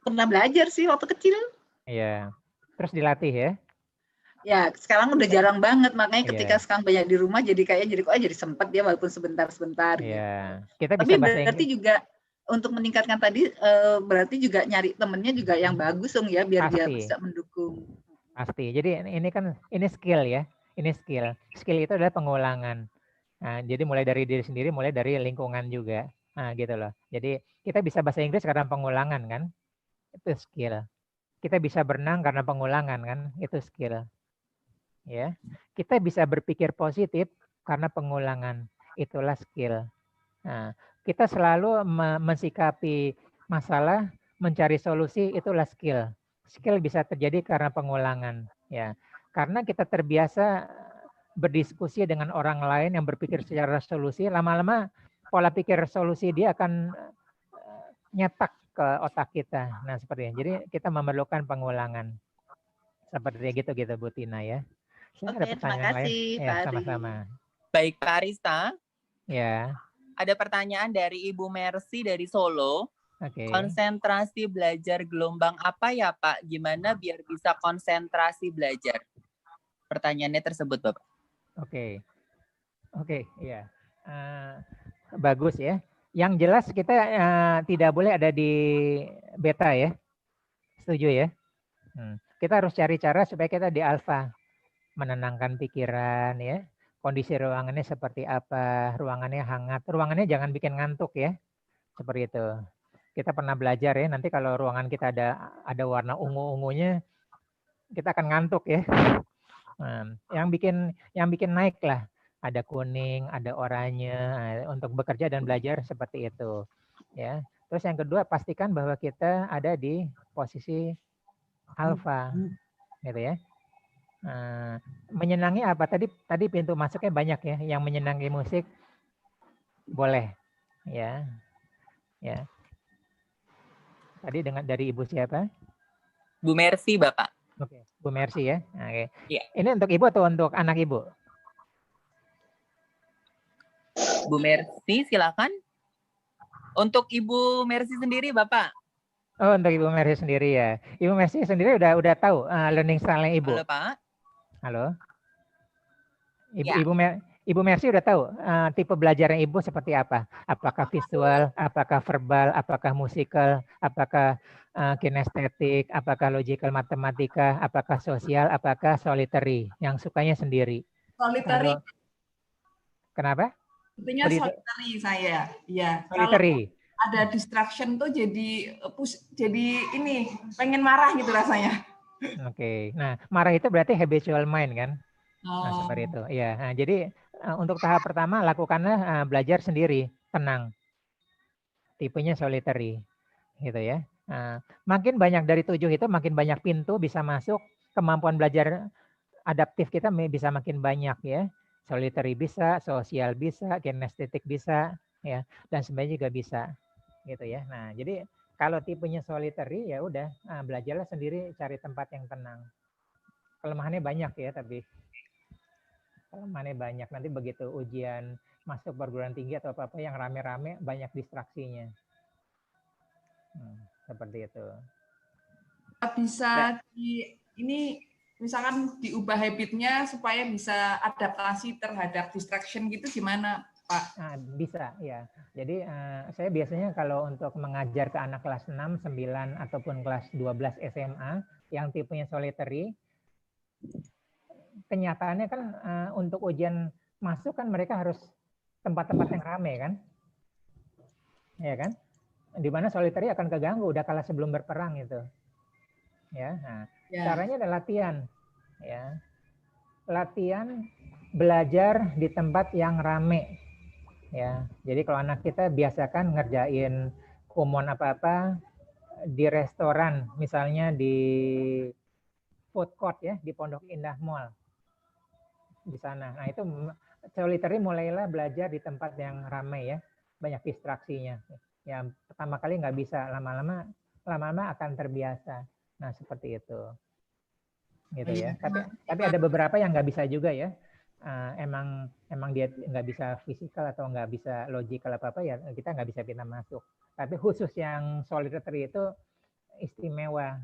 Pernah belajar sih waktu kecil. Iya. Terus dilatih ya? Ya, sekarang udah jarang banget. Makanya ketika sekarang banyak di rumah jadi kayaknya jadi sempat ya walaupun sebentar-sebentar. Iya. Kita Tapi bisa bahasa berarti Inggris. juga untuk meningkatkan tadi berarti juga nyari temennya juga yang bagus dong ya biar dia bisa mendukung. Pasti. Jadi ini skill ya. Ini skill. Skill itu adalah pengulangan. Nah, jadi mulai dari diri sendiri, mulai dari lingkungan juga. Nah, gitu loh. Jadi kita bisa bahasa Inggris karena pengulangan kan. Itu skill. Kita bisa berenang karena pengulangan kan. Itu skill. Ya. Kita bisa berpikir positif karena pengulangan. Itulah skill. Nah, kita selalu mensikapi masalah, mencari solusi, itulah skill. Skill bisa terjadi karena pengulangan, ya. Karena kita terbiasa berdiskusi dengan orang lain yang berpikir secara solusi, lama-lama pola pikir solusi dia akan nyetak ke otak kita. Nah, seperti ini. Jadi kita memerlukan pengulangan. Seperti gitu Bu Tina ya. Oke, ada pertanyaan terima kasih, lain? Ya, sama-sama. Baik, Pak Arista. Ya. Ada pertanyaan dari Ibu Mercy dari Solo. Oke. Konsentrasi belajar gelombang apa ya Pak? Gimana biar bisa konsentrasi belajar? Pertanyaannya tersebut Bapak. Oke, iya. Bagus ya. Yang jelas kita tidak boleh ada di beta ya. Setuju ya? Kita harus cari cara supaya kita di alfa. Menenangkan pikiran ya. Kondisi ruangannya seperti apa, ruangannya hangat. Ruangannya jangan bikin ngantuk ya. Seperti itu. Kita pernah belajar ya, nanti kalau ruangan kita ada warna ungu-ungunya, kita akan ngantuk ya. Yang bikin naik lah, ada kuning, ada oranye, untuk bekerja dan belajar seperti itu ya. Terus yang kedua, pastikan bahwa kita ada di posisi alfa gitu ya. Menyenangi apa, tadi pintu masuknya banyak ya. Yang menyenangi musik boleh ya. Tadi dari Ibu siapa? Bu Mercy, Bapak. Oke, Bu Mercy ya. Oke. Iya. Ini untuk Ibu atau untuk anak Ibu? Bu Mercy, silakan. Untuk Ibu Mercy sendiri, Bapak. Oh, untuk Ibu Mercy sendiri ya. Ibu Mercy sendiri udah tahu learning style-nya Ibu. Halo, Pak. Halo. Ya. Ibu Mercy udah tahu tipe belajarnya Ibu seperti apa? Apakah visual, apakah verbal, apakah musikal, apakah kinestetik, apakah logical matematika, apakah sosial, apakah solitary, yang sukanya sendiri. Solitary. Kenapa? Intinya solitary saya. Ya. Solitary. Kalau ada distraction tuh jadi ini pengen marah gitu rasanya. Oke. Nah, marah itu berarti habitual mind kan? Nah, seperti itu. Ya. Nah, jadi untuk tahap pertama lakukanlah belajar sendiri, tenang. Tipenya solitary, gitu ya. Makin banyak dari 7 itu, makin banyak pintu bisa masuk, kemampuan belajar adaptif kita bisa makin banyak ya. Solitary bisa, sosial bisa, kinestetik bisa, ya, dan sebenarnya juga bisa, gitu ya. Nah, jadi kalau tipenya solitary ya udah belajarlah sendiri, cari tempat yang tenang. Kelemahannya banyak ya, tapi kelemahannya banyak. Nanti begitu ujian masuk perguruan tinggi atau apa-apa yang rame-rame banyak distraksinya. Seperti itu. Bisa ini misalkan diubah habitnya supaya bisa adaptasi terhadap distraction gitu gimana, Pak? Bisa ya. Jadi saya biasanya kalau untuk mengajar ke anak kelas 6, 9 ataupun kelas 12 SMA yang tipenya solitary, kenyataannya kan untuk ujian masuk kan mereka harus tempat-tempat yang ramai kan, ya kan? Di mana solitary akan keganggu, udah kalah sebelum berperang itu, ya. Nah, caranya adalah latihan, ya. Latihan belajar di tempat yang ramai, ya. Jadi kalau anak kita biasakan ngerjain kumon apa-apa di restoran, misalnya di food court ya, di Pondok Indah Mall. Di sana. Nah, itu solitary mulailah belajar di tempat yang ramai ya, banyak distraksinya. Yang pertama kali nggak bisa, lama-lama akan terbiasa. Nah, seperti itu. Gitu ya. Tapi ada beberapa yang nggak bisa juga ya. Emang dia nggak bisa fisikal atau nggak bisa logical apa-apa ya, kita nggak bisa pindah masuk. Tapi khusus yang solitary itu istimewa.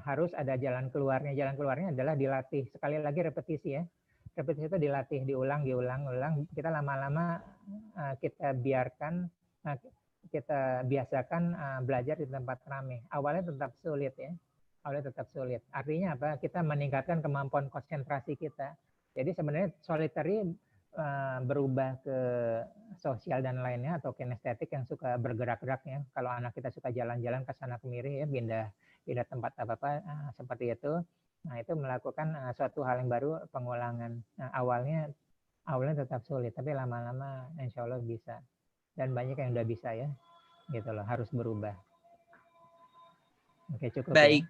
Harus ada jalan keluarnya. Jalan keluarnya adalah dilatih. Sekali lagi repetisi ya. Repetisi itu dilatih, diulang. Kita lama-lama kita biasakan belajar di tempat ramai. Awalnya tetap sulit ya. Artinya apa? Kita meningkatkan kemampuan konsentrasi kita. Jadi sebenarnya solitary berubah ke sosial dan lainnya atau kinestetik yang suka bergerak-gerak ya. Kalau anak kita suka jalan-jalan ke sana kemari ya, pindah tempat apa-apa seperti itu. Nah, itu melakukan suatu hal yang baru, pengulangan. Nah, awalnya tetap sulit, tapi lama-lama insya Allah bisa. Dan banyak yang udah bisa ya, gitu loh, harus berubah. Oke, cukup. Baik. Ya?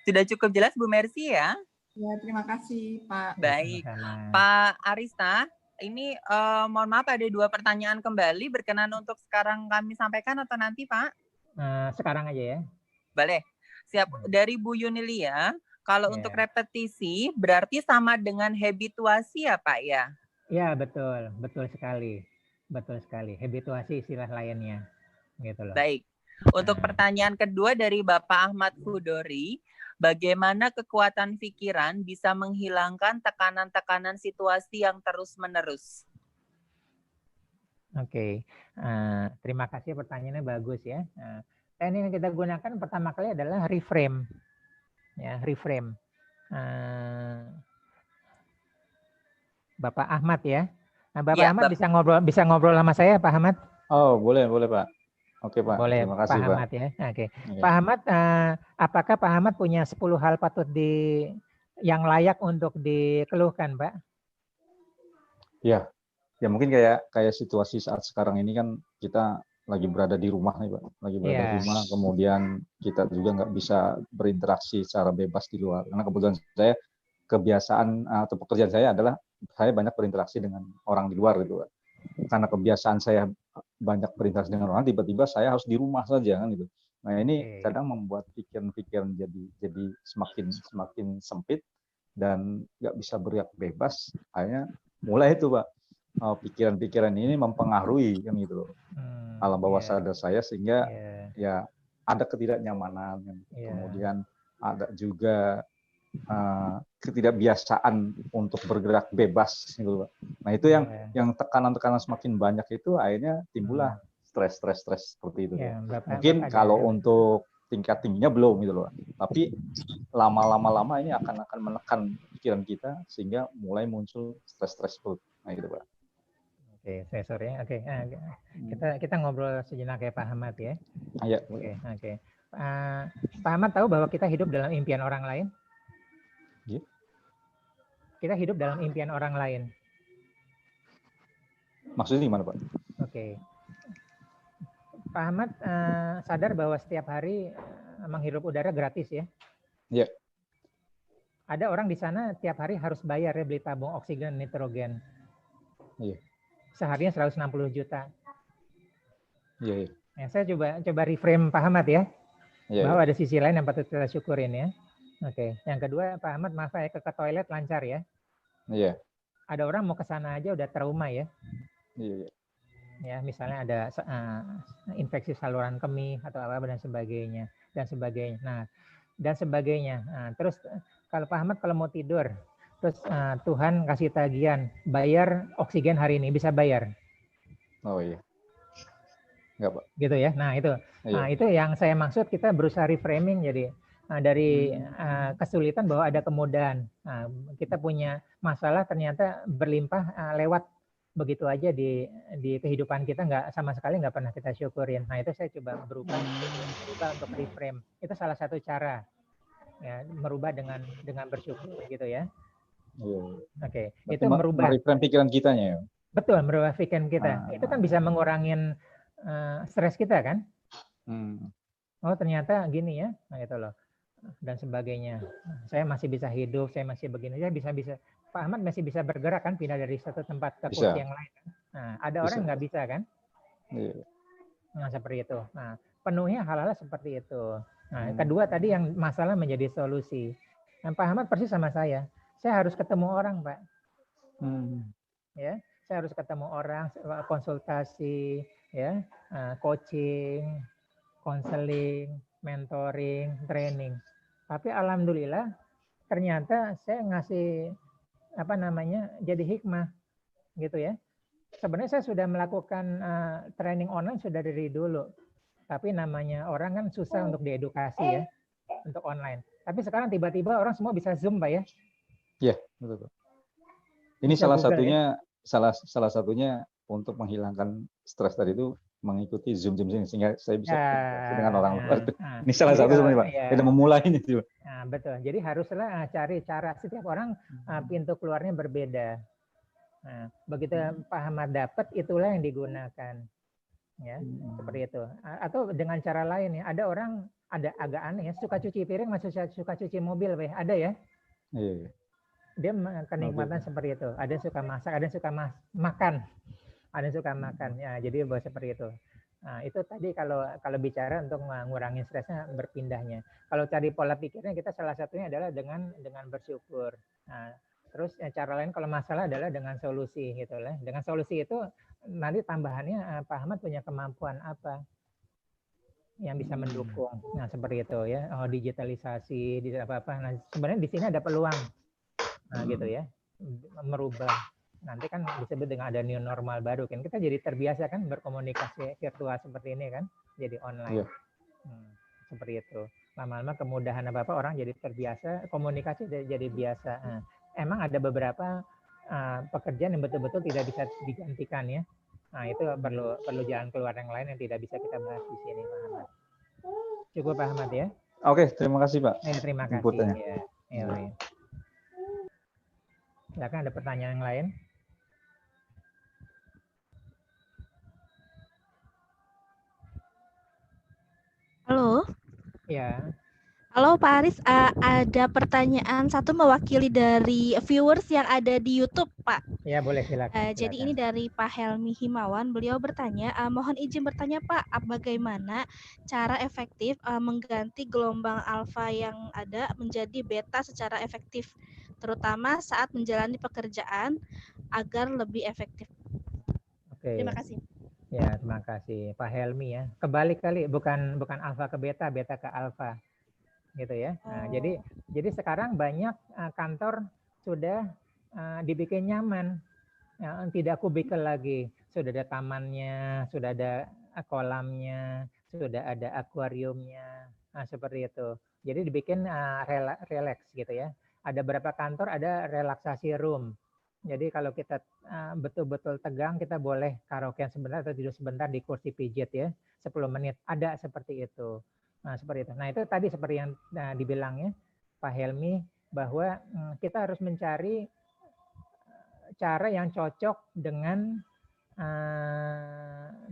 Sudah cukup jelas Bu Mercy ya? Ya, terima kasih Pak. Baik. Pak Arista, ini mohon maaf ada 2 pertanyaan kembali, berkenan untuk sekarang kami sampaikan atau nanti Pak? Sekarang aja ya. Boleh. Siap. Dari Bu Yunilia, kalau untuk repetisi berarti sama dengan habituasi ya Pak ya? Ya, betul sekali. Habituasi istilah lainnya. Gitu loh. Baik. Untuk pertanyaan kedua dari Bapak Ahmad Hudori, bagaimana kekuatan pikiran bisa menghilangkan tekanan-tekanan situasi yang terus-menerus? Oke. Terima kasih, pertanyaannya bagus ya. Teknik yang kita gunakan pertama kali adalah reframe. Ya, reframe. Bapak Ahmad ya. Nah, Bapak Ahmad bisa ngobrol sama saya, Pak Ahmad? Oh, boleh Pak. Oke Pak, Boleh terima Pak kasih Pak. Ahmad ya. Oke. Oke. Pak Ahmad, apakah Pak Ahmad punya 10 hal patut yang layak untuk dikeluhkan, Pak? Ya, ya mungkin kayak situasi saat sekarang ini kan kita lagi berada di rumah nih Pak, lagi berada di rumah, kemudian kita juga nggak bisa berinteraksi secara bebas di luar. Karena kebetulan saya kebiasaan atau pekerjaan saya adalah saya banyak berinteraksi dengan orang di luar gitu Pak. Karena kebiasaan saya banyak berinteraksi dengan orang, tiba-tiba saya harus di rumah saja kan gitu. Nah ini kadang membuat pikiran-pikiran jadi semakin sempit dan nggak bisa bergerak bebas. Akhirnya mulai itu Pak, pikiran-pikiran ini mempengaruhi kan gitu loh alam bawah sadar saya, sehingga ya ada ketidaknyamanan, kemudian ada juga ketidakbiasaan untuk bergerak bebas gitu Pak. Nah itu yang tekanan-tekanan semakin banyak itu akhirnya timbullah stres seperti itu. Mungkin kalau untuk tingkat tingginya belum gitu loh, tapi lama ini akan menekan pikiran kita sehingga mulai muncul stres perut. Nah gitu Pak. Oke, saya sorry ya. Oke, kita ngobrol sejenak ya Pak Ahmad ya. Iya. Oke. Pak Ahmad tahu bahwa kita hidup dalam impian orang lain? Iya. Kita hidup dalam impian orang lain. Maksudnya gimana Pak? Oke. Pak Ahmad sadar bahwa setiap hari menghirup udara gratis ya? Iya. Ada orang di sana tiap hari harus bayar ya beli tabung oksigen nitrogen. Iya. Seharinya 160 juta. Iya. Ya, saya coba reframe Pak Ahmad ya. Bahwa ada sisi lain yang patut kita syukurin ya. Oke. Yang kedua Pak Ahmad, maaf ya, ke toilet lancar ya. Iya. Ada orang mau ke sana aja udah trauma ya. Iya. Ya, misalnya ada infeksi saluran kemih atau apa dan sebagainya. Nah, dan sebagainya. Nah, terus kalau Pak Ahmad kalau mau tidur, terus Tuhan kasih tagihan, bayar oksigen hari ini, bisa bayar. Oh iya. Enggak Pak. Gitu ya. Nah itu, nah itu yang saya maksud, kita berusaha reframing jadi dari kesulitan bahwa ada kemudahan. Nah, kita punya masalah ternyata berlimpah lewat begitu aja di kehidupan kita, sama sekali nggak pernah kita syukurin. Nah itu saya coba berubah untuk reframe. Itu salah satu cara ya, merubah dengan bersyukur gitu ya. Oke. Itu merubah pikiran kitanya ya. Betul, merubah pikiran kita. Itu kan bisa mengurangin stres kita kan. Oh ternyata gini ya, nah gitu loh, dan sebagainya. Saya masih bisa hidup, saya masih begini, saya bisa. Pak Ahmad masih bisa bergerak kan, pindah dari satu tempat ke kursi yang lain. Nah ada orang nggak bisa kan. Nah seperti itu. Nah penuhnya hal-hal seperti itu. Nah kedua tadi yang masalah menjadi solusi. Nah, Pak Ahmad persis sama saya harus ketemu orang Pak. Ya, saya harus ketemu orang, konsultasi, ya, coaching, konseling, mentoring, training. Tapi alhamdulillah ternyata saya ngasih jadi hikmah gitu ya. Sebenarnya saya sudah melakukan training online sudah dari dulu. Tapi namanya orang kan susah untuk diedukasi ya, untuk online. Tapi sekarang tiba-tiba orang semua bisa Zoom Pak ya. Iya, betul. Ini salah satunya salah satunya untuk menghilangkan stres tadi itu mengikuti Zoom sehingga saya bisa dengan orang luar. Ini salah satu sebenarnya Pak. Kita memulai ini juga. Nah, betul. Jadi haruslah cari cara, setiap orang pintu keluarnya berbeda. Nah, begitu Pak Ahmad dapat, itulah yang digunakan. Ya, seperti itu. Atau dengan cara lain ya. Ada orang agak aneh ya, suka cuci piring masih suka cuci mobil, ada ya? Iya. Dia kenikmatan seperti itu. Ada yang suka masak, ada yang suka makan, ada yang suka makan. Ya, jadi seperti itu. Nah, itu tadi kalau bicara untuk mengurangi stresnya, berpindahnya. Kalau cari pola pikirnya, kita salah satunya adalah dengan bersyukur. Nah, terus cara lain kalau masalah adalah dengan solusi gitu lah. Dengan solusi itu nanti tambahannya Pak Ahmad punya kemampuan apa yang bisa mendukung. Nah, seperti itu ya. Oh, digitalisasi, apa-apa. Nah, sebenarnya di sini ada peluang. Nah, gitu ya, merubah. Nanti kan disebut dengan ada new normal baru kan. Kita jadi terbiasa kan berkomunikasi virtual seperti ini kan, jadi online. Seperti itu. Lama-lama kemudahan apa-apa orang jadi terbiasa, komunikasi jadi biasa. Emang ada beberapa pekerjaan yang betul-betul tidak bisa digantikan ya. Nah, itu perlu jalan keluar yang lain yang tidak bisa kita bahas di sini, Pak Ahmad. Cukup, Pak Ahmad ya? Oke, terima kasih Pak. Terima kasih. Inputannya. Ya. Silakan ada pertanyaan yang lain. Halo. Ya. Halo Pak Aris, ada pertanyaan satu mewakili dari viewers yang ada di YouTube, Pak. Ya, boleh silakan. Jadi ini dari Pak Helmi Himawan. Beliau bertanya, mohon izin bertanya Pak, bagaimana cara efektif mengganti gelombang alfa yang ada menjadi beta secara efektif, terutama saat menjalani pekerjaan agar lebih efektif. Oke. Terima kasih. Ya, terima kasih Pak Helmi ya. Kebalik kali, bukan alfa ke beta, beta ke alfa. Gitu ya. Nah, jadi sekarang banyak kantor sudah dibikin nyaman, ya, tidak kubikel lagi, sudah ada tamannya, sudah ada kolamnya, sudah ada akuariumnya, seperti itu. Jadi dibikin relax gitu ya. Ada beberapa kantor ada relaksasi room. Jadi kalau kita betul-betul tegang, kita boleh karaokean sebentar atau tidur sebentar di kursi pijit ya, 10 menit. Ada seperti itu. Nah, seperti itu. Nah, itu tadi seperti yang dibilangnya Pak Helmi, bahwa kita harus mencari cara yang cocok dengan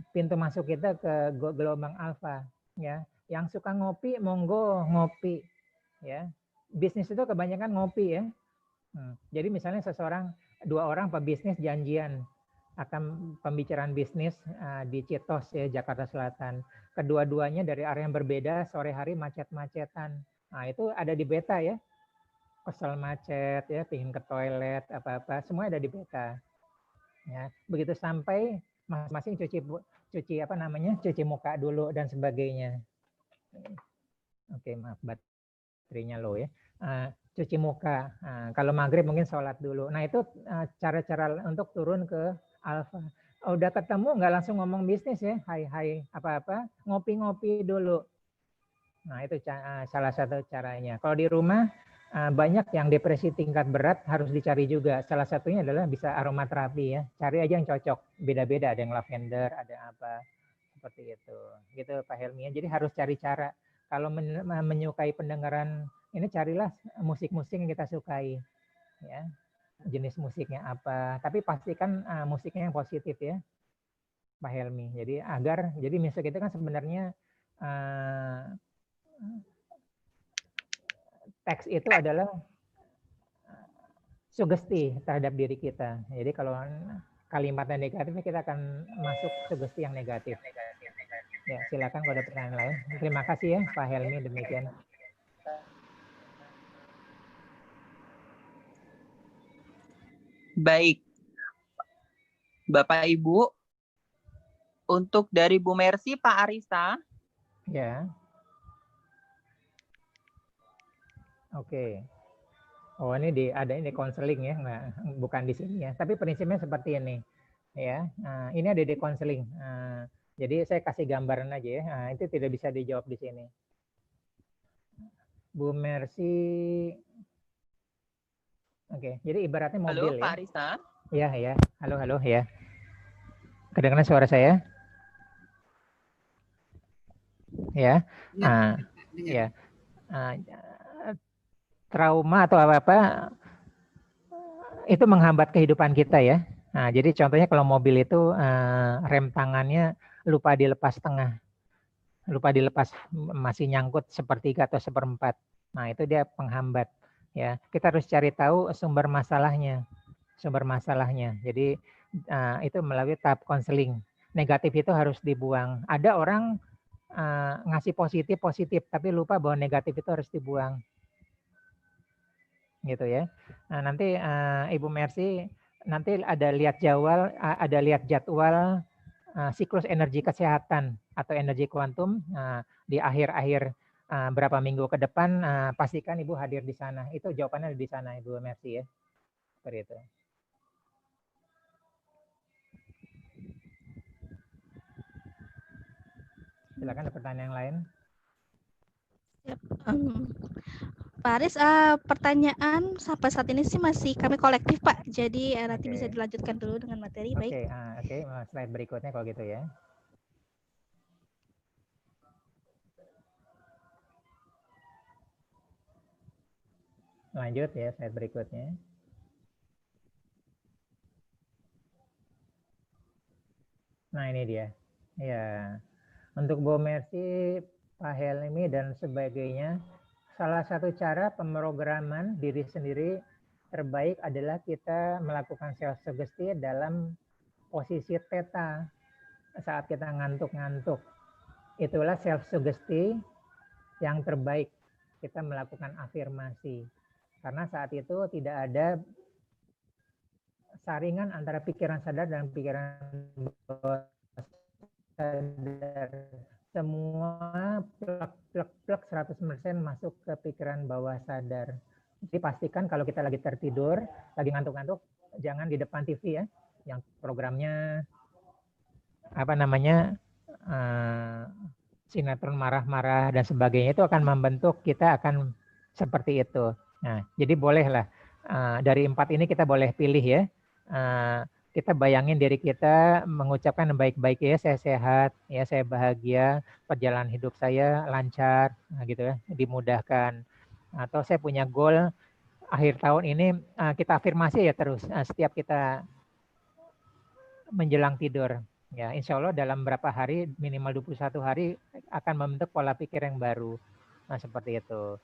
pintu masuk kita ke gelombang alfa. Ya, yang suka ngopi, monggo ngopi. Ya, bisnis itu kebanyakan ngopi ya. Jadi misalnya dua orang pebisnis janjian akan pembicaraan bisnis di Citos ya, Jakarta Selatan. Kedua-duanya dari area yang berbeda, sore hari macet-macetan. Nah, itu ada di beta ya. Kesel macet ya, pingin ke toilet, apa-apa, semua ada di beta. Ya, begitu sampai masing-masing cuci muka dulu dan sebagainya. Oke, maaf baterainya low ya. Cuci muka. Kalau maghrib mungkin sholat dulu. Nah, itu cara-cara untuk turun ke alfa. Udah ketemu nggak langsung ngomong bisnis ya, hai apa-apa, ngopi-ngopi dulu. Nah, itu salah satu caranya. Kalau di rumah banyak yang depresi tingkat berat harus dicari juga. Salah satunya adalah bisa aromaterapi ya. Cari aja yang cocok. Beda-beda, ada yang lavender, ada apa seperti itu. Gitu Pak Helmi. Jadi harus cari cara. Kalau menyukai pendengaran ini, carilah musik-musik yang kita sukai. Ya. Jenis musiknya apa, tapi pastikan musiknya yang positif ya Pak Helmi. Jadi musik itu kan sebenarnya teks itu adalah sugesti terhadap diri kita. Jadi kalau kalimatnya negatif, kita akan masuk sugesti yang negatif. Ya, silakan kalau ada pertanyaan lain. Terima kasih ya Pak Helmi, demikian. Baik, Bapak Ibu, untuk dari Bu Mercy, Pak Arisa. Ya. Oke. Oh, ini ada konseling ya, nah, bukan di sini ya. Tapi prinsipnya seperti ini, ya. Ini ada di konseling. Jadi saya kasih gambaran aja ya. Itu tidak bisa dijawab di sini. Bu Mercy. Oke, jadi ibaratnya mobil. Halo, Pak Arisa. Ya. Halo ya. Kedengaran suara saya? Ya. Ya. Trauma atau apa itu menghambat kehidupan kita ya. Nah, jadi contohnya kalau mobil itu rem tangannya lupa dilepas tengah. Lupa dilepas, masih nyangkut sepertiga atau seperempat. Nah, itu dia penghambat. Ya, kita harus cari tahu sumber masalahnya. Jadi itu melalui tahap konseling. Negatif itu harus dibuang. Ada orang ngasih positif, tapi lupa bahwa negatif itu harus dibuang. Gitu ya. Nah, nanti Ibu Mercy nanti ada lihat jadwal siklus energi kesehatan atau energi kuantum di akhir-akhir berapa minggu ke depan, pastikan Ibu hadir di sana. Itu jawabannya di sana Ibu Mercy ya. Seperti itu. Silakan ada pertanyaan yang lain. Pak Aris, pertanyaan sampai saat ini sih masih kami kolektif Pak, jadi nanti bisa dilanjutkan dulu dengan materi. Baik. Oke, slide berikutnya kalau gitu ya. Lanjut ya, slide berikutnya. Nah ini dia. Ya, untuk Bu Mercy, Pak Helmi dan sebagainya, salah satu cara pemrograman diri sendiri terbaik adalah kita melakukan self-suggestion dalam posisi theta saat kita ngantuk-ngantuk. Itulah self-suggestion yang terbaik. Kita melakukan afirmasi. Karena saat itu tidak ada saringan antara pikiran sadar dan pikiran bawah sadar. Semua plek 100% masuk ke pikiran bawah sadar. Jadi pastikan kalau kita lagi tertidur, lagi ngantuk-ngantuk, jangan di depan TV ya, yang programnya sinetron marah-marah dan sebagainya, itu akan membentuk kita akan seperti itu. Nah, jadi bolehlah dari 4 ini kita boleh pilih ya. Kita bayangin diri kita mengucapkan baik-baik ya, saya sehat, ya saya bahagia, perjalanan hidup saya lancar, gitu ya, dimudahkan. Atau saya punya goal akhir tahun ini, kita afirmasi ya terus setiap kita menjelang tidur. Ya, insya Allah dalam berapa hari, minimal 21 hari akan membentuk pola pikir yang baru. Nah, seperti itu.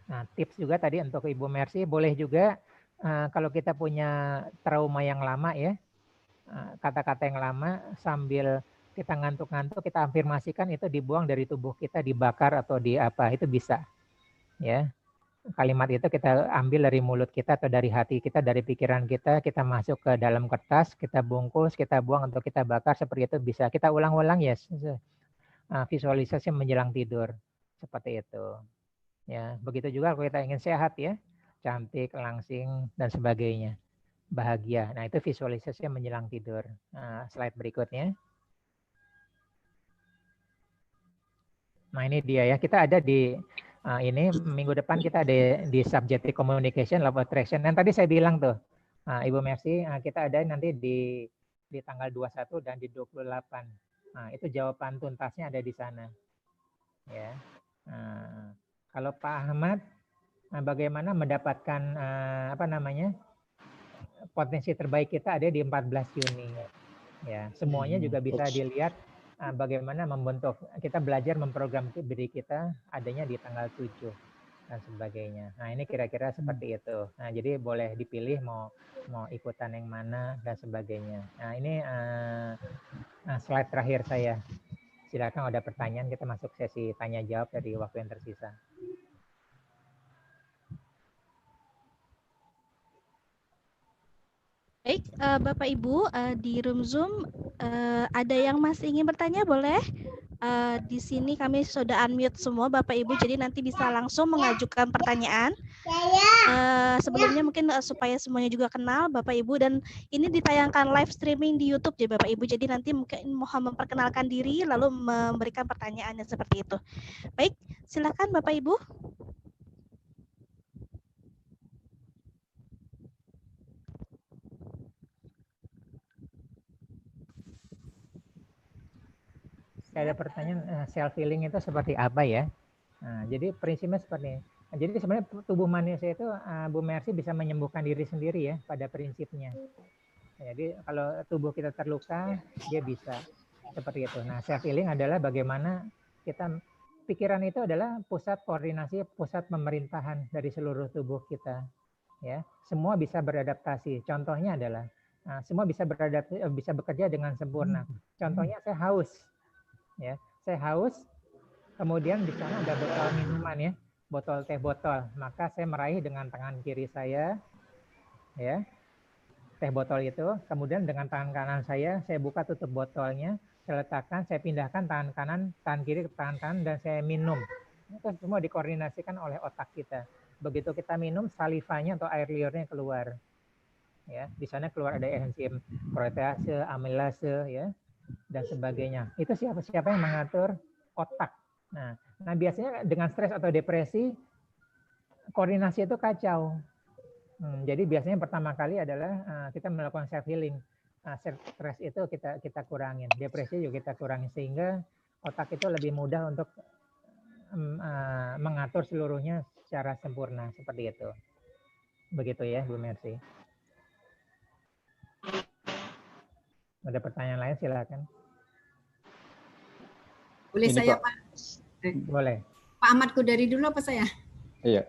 Nah, tips juga tadi untuk Ibu Mercy, boleh juga kalau kita punya trauma yang lama ya, kata-kata yang lama sambil kita ngantuk-ngantuk, kita afirmasikan itu dibuang dari tubuh kita, dibakar atau di apa, itu bisa. Ya. Kalimat itu kita ambil dari mulut kita atau dari hati kita, dari pikiran kita masuk ke dalam kertas, kita bungkus, kita buang untuk kita bakar, seperti itu bisa. Kita ulang-ulang ya, visualisasi menjelang tidur, seperti itu. Ya, begitu juga kalau kita ingin sehat ya, cantik, langsing dan sebagainya, bahagia. Nah itu visualisasi menjelang tidur. Slide berikutnya. Nah ini dia ya, kita ada di ini minggu depan kita ada di Subjective Communication, Law of Attraction. Dan tadi saya bilang tuh, Ibu Mercy, kita ada nanti di tanggal 21 dan di 28. Nah, itu jawaban tuntasnya ada di sana. Ya. Kalau Pak Ahmad, bagaimana mendapatkan potensi terbaik kita ada di 14 Juni. Ya, semuanya juga bisa dilihat bagaimana membentuk, kita belajar memprogram diri kita adanya di tanggal 7 dan sebagainya. Nah ini kira-kira seperti itu. Nah jadi boleh dipilih mau ikutan yang mana dan sebagainya. Nah ini slide terakhir saya. Silakan ada pertanyaan, kita masuk sesi tanya jawab dari waktu yang tersisa. Baik, Bapak Ibu di room Zoom ada yang masih ingin bertanya, boleh? Di sini kami sudah unmute semua Bapak Ibu, jadi nanti bisa langsung mengajukan pertanyaan. Sebelumnya mungkin supaya semuanya juga kenal Bapak Ibu, dan ini ditayangkan live streaming di YouTube ya Bapak Ibu, jadi nanti mungkin mohon memperkenalkan diri lalu memberikan pertanyaannya seperti itu. Baik, silakan Bapak Ibu. Ada pertanyaan, self healing itu seperti apa ya? Nah, jadi prinsipnya seperti ini. Nah, jadi sebenarnya tubuh manusia itu, Bu Mercy, bisa menyembuhkan diri sendiri ya pada prinsipnya. Jadi kalau tubuh kita terluka, dia bisa seperti itu. Nah, self healing adalah bagaimana kita, pikiran itu adalah pusat koordinasi, pusat pemerintahan dari seluruh tubuh kita. Ya, semua bisa beradaptasi. Contohnya adalah semua bisa bekerja dengan sempurna. Contohnya saya haus. Ya, saya haus, kemudian di sana ada botol minuman ya, botol teh botol, maka saya meraih dengan tangan kiri saya, ya, teh botol itu, kemudian dengan tangan kanan saya buka tutup botolnya, saya letakkan, saya pindahkan tangan kanan, tangan kiri ke tangan kanan, dan saya minum. Itu semua dikoordinasikan oleh otak kita. Begitu kita minum, salivanya atau air liurnya keluar. Ya, di sana keluar ada enzim protease, amilase, ya, dan sebagainya. Itu siapa yang mengatur? Otak. Nah biasanya dengan stres atau depresi, koordinasi itu kacau. Jadi biasanya pertama kali adalah kita melakukan self healing. Stres itu kita kurangin, depresi juga kita kurangin, sehingga otak itu lebih mudah untuk mengatur seluruhnya secara sempurna, seperti itu. Begitu ya, Bu Mercy. Ada pertanyaan lain, silakan. Boleh Ini, saya, Pak. Pak? Boleh. Pak Ahmad Kudari dulu apa saya? Iya.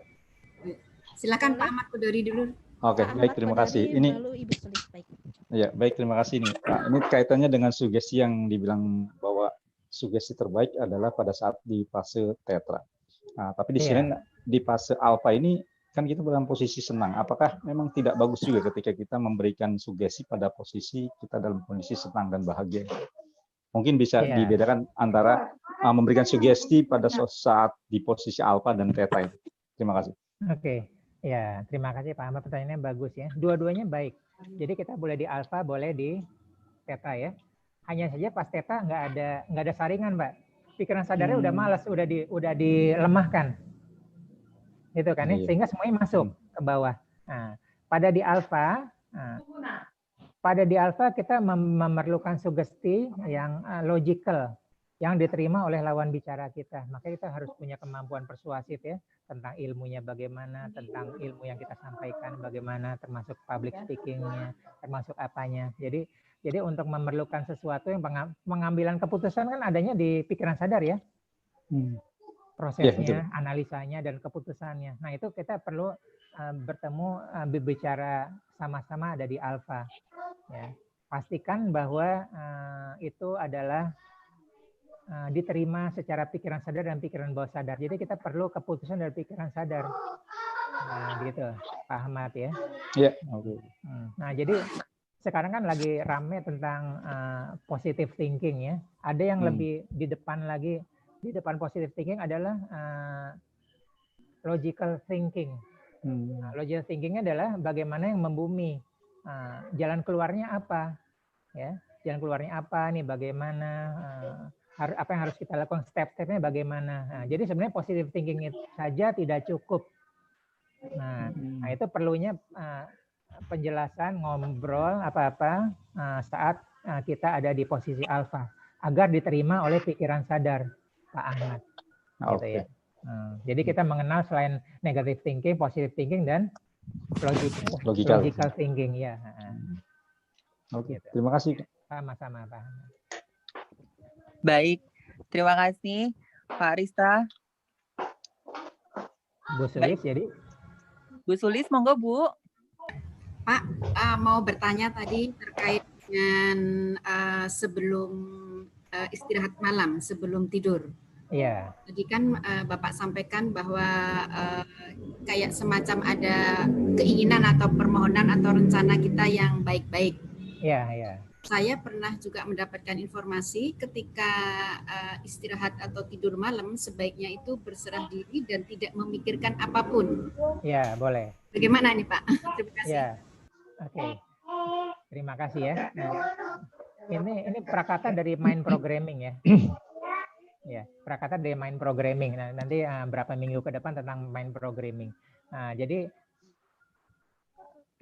Silakan Boleh. Pak Ahmad Kudari dulu. Oke, Pak baik, Ahmad terima Kodari, kasih. Ini lalu Ibu Sulis. Baik. ya, baik, terima kasih nih, Pak. Ini kaitannya dengan sugesti yang dibilang bahwa sugesti terbaik adalah pada saat di fase tetra. Nah, tapi di sini di fase alfa ini kan kita dalam posisi senang. Apakah memang tidak bagus juga ketika kita memberikan sugesti pada posisi kita dalam kondisi senang dan bahagia? Mungkin bisa dibedakan antara memberikan sugesti pada saat di posisi alfa dan theta itu. Terima kasih. Oke. Ya, terima kasih Pak Ahmad, pertanyaannya bagus ya. Dua-duanya baik. Jadi kita boleh di alfa, boleh di theta ya. Hanya saja pas theta nggak ada saringan, Mbak. Pikiran sadarnya udah malas, udah dilemahkan. Gitu kan ya, sehingga semuanya masuk ke bawah. Nah, pada di alfa kita memerlukan sugesti yang logical, yang diterima oleh lawan bicara kita. Maka kita harus punya kemampuan persuasif ya, tentang ilmunya bagaimana, tentang ilmu yang kita sampaikan bagaimana, termasuk public speaking-nya, termasuk apanya. Jadi untuk memerlukan sesuatu yang pengambilan keputusan kan adanya di pikiran sadar ya. Prosesnya, analisanya, dan keputusannya. Nah, itu kita perlu bertemu, berbicara sama-sama ada di alfa. Ya. Pastikan bahwa itu adalah diterima secara pikiran sadar dan pikiran bawah sadar. Jadi kita perlu keputusan dari pikiran sadar. Nah, gitu, Pak Ahmad ya. Iya. Oke. Nah, jadi sekarang kan lagi rame tentang positive thinking ya. Ada yang lebih di depan lagi, di depan positive thinking adalah logical thinking. Nah, logical thinkingnya adalah bagaimana yang membumi. Jalan keluarnya apa? Ya, jalan keluarnya apa nih? Bagaimana? Apa yang harus kita lakukan, step-stepnya bagaimana. Nah, jadi sebenarnya positive thinking saja tidak cukup. Nah itu perlunya penjelasan, ngobrol apa-apa saat kita ada di posisi alfa agar diterima oleh pikiran sadar, Pak Ahmad. Gitu ya. Jadi kita mengenal selain negative thinking, positive thinking, dan logical thinking ya. Oke, gitu. Terima kasih. Sama-sama Pak Ahmad. Baik, terima kasih Pak Arista. Bu Sulis, jadi Bu Sulis, monggo Bu. Pak, mau bertanya tadi terkait dengan sebelum istirahat malam, sebelum tidur. Iya. Tadi kan Bapak sampaikan bahwa kayak semacam ada keinginan atau permohonan atau rencana kita yang baik-baik. Iya, iya. Saya pernah juga mendapatkan informasi ketika istirahat atau tidur malam sebaiknya itu berserah diri dan tidak memikirkan apapun. Ya, boleh. Bagaimana nih Pak? Terima kasih. Ya, oke. Terima kasih ya. Ini prakata dari mind programming ya. Ya, prakata dari mind programming. Nah, nanti berapa minggu ke depan tentang mind programming. Nah, jadi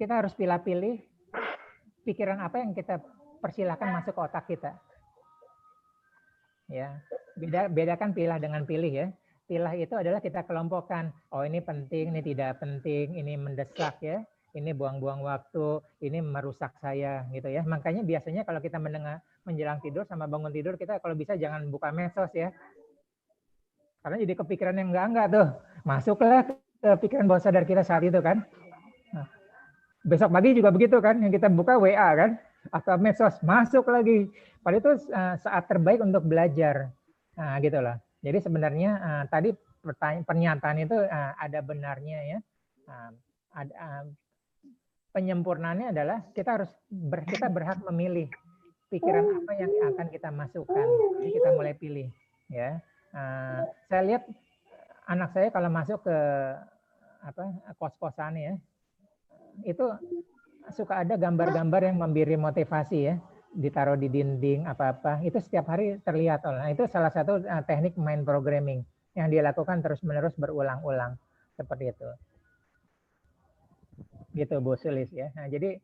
kita harus pilih-pilih pikiran apa yang kita persilahkan masuk ke otak kita. Ya, bedakan pilah dengan pilih ya. Pilah itu adalah kita kelompokkan. Oh, ini penting, ini tidak penting, ini mendesak ya. Ini buang-buang waktu, ini merusak saya gitu ya. Makanya biasanya kalau kita menjelang tidur sama bangun tidur, kita kalau bisa jangan buka medsos ya. Karena jadi kepikiran yang enggak tuh. Masuklah ke pikiran bawah sadar kita saat itu kan. Nah, besok pagi juga begitu kan, yang kita buka WA kan. Atau medsos, masuk lagi. Padahal itu saat terbaik untuk belajar. Nah, gitu loh. Jadi sebenarnya tadi pernyataan itu ada benarnya ya. Penyempurnaannya adalah kita berhak memilih pikiran apa yang akan kita masukkan. Jadi kita mulai pilih ya. Saya lihat anak saya kalau masuk ke kos-kosan ya, itu suka ada gambar-gambar yang memberi motivasi ya, ditaruh di dinding apa-apa, itu setiap hari terlihat. Nah, itu salah satu teknik mind programming yang dia lakukan terus-menerus berulang-ulang. Seperti itu. Gitu Bu Sulis ya. Nah, jadi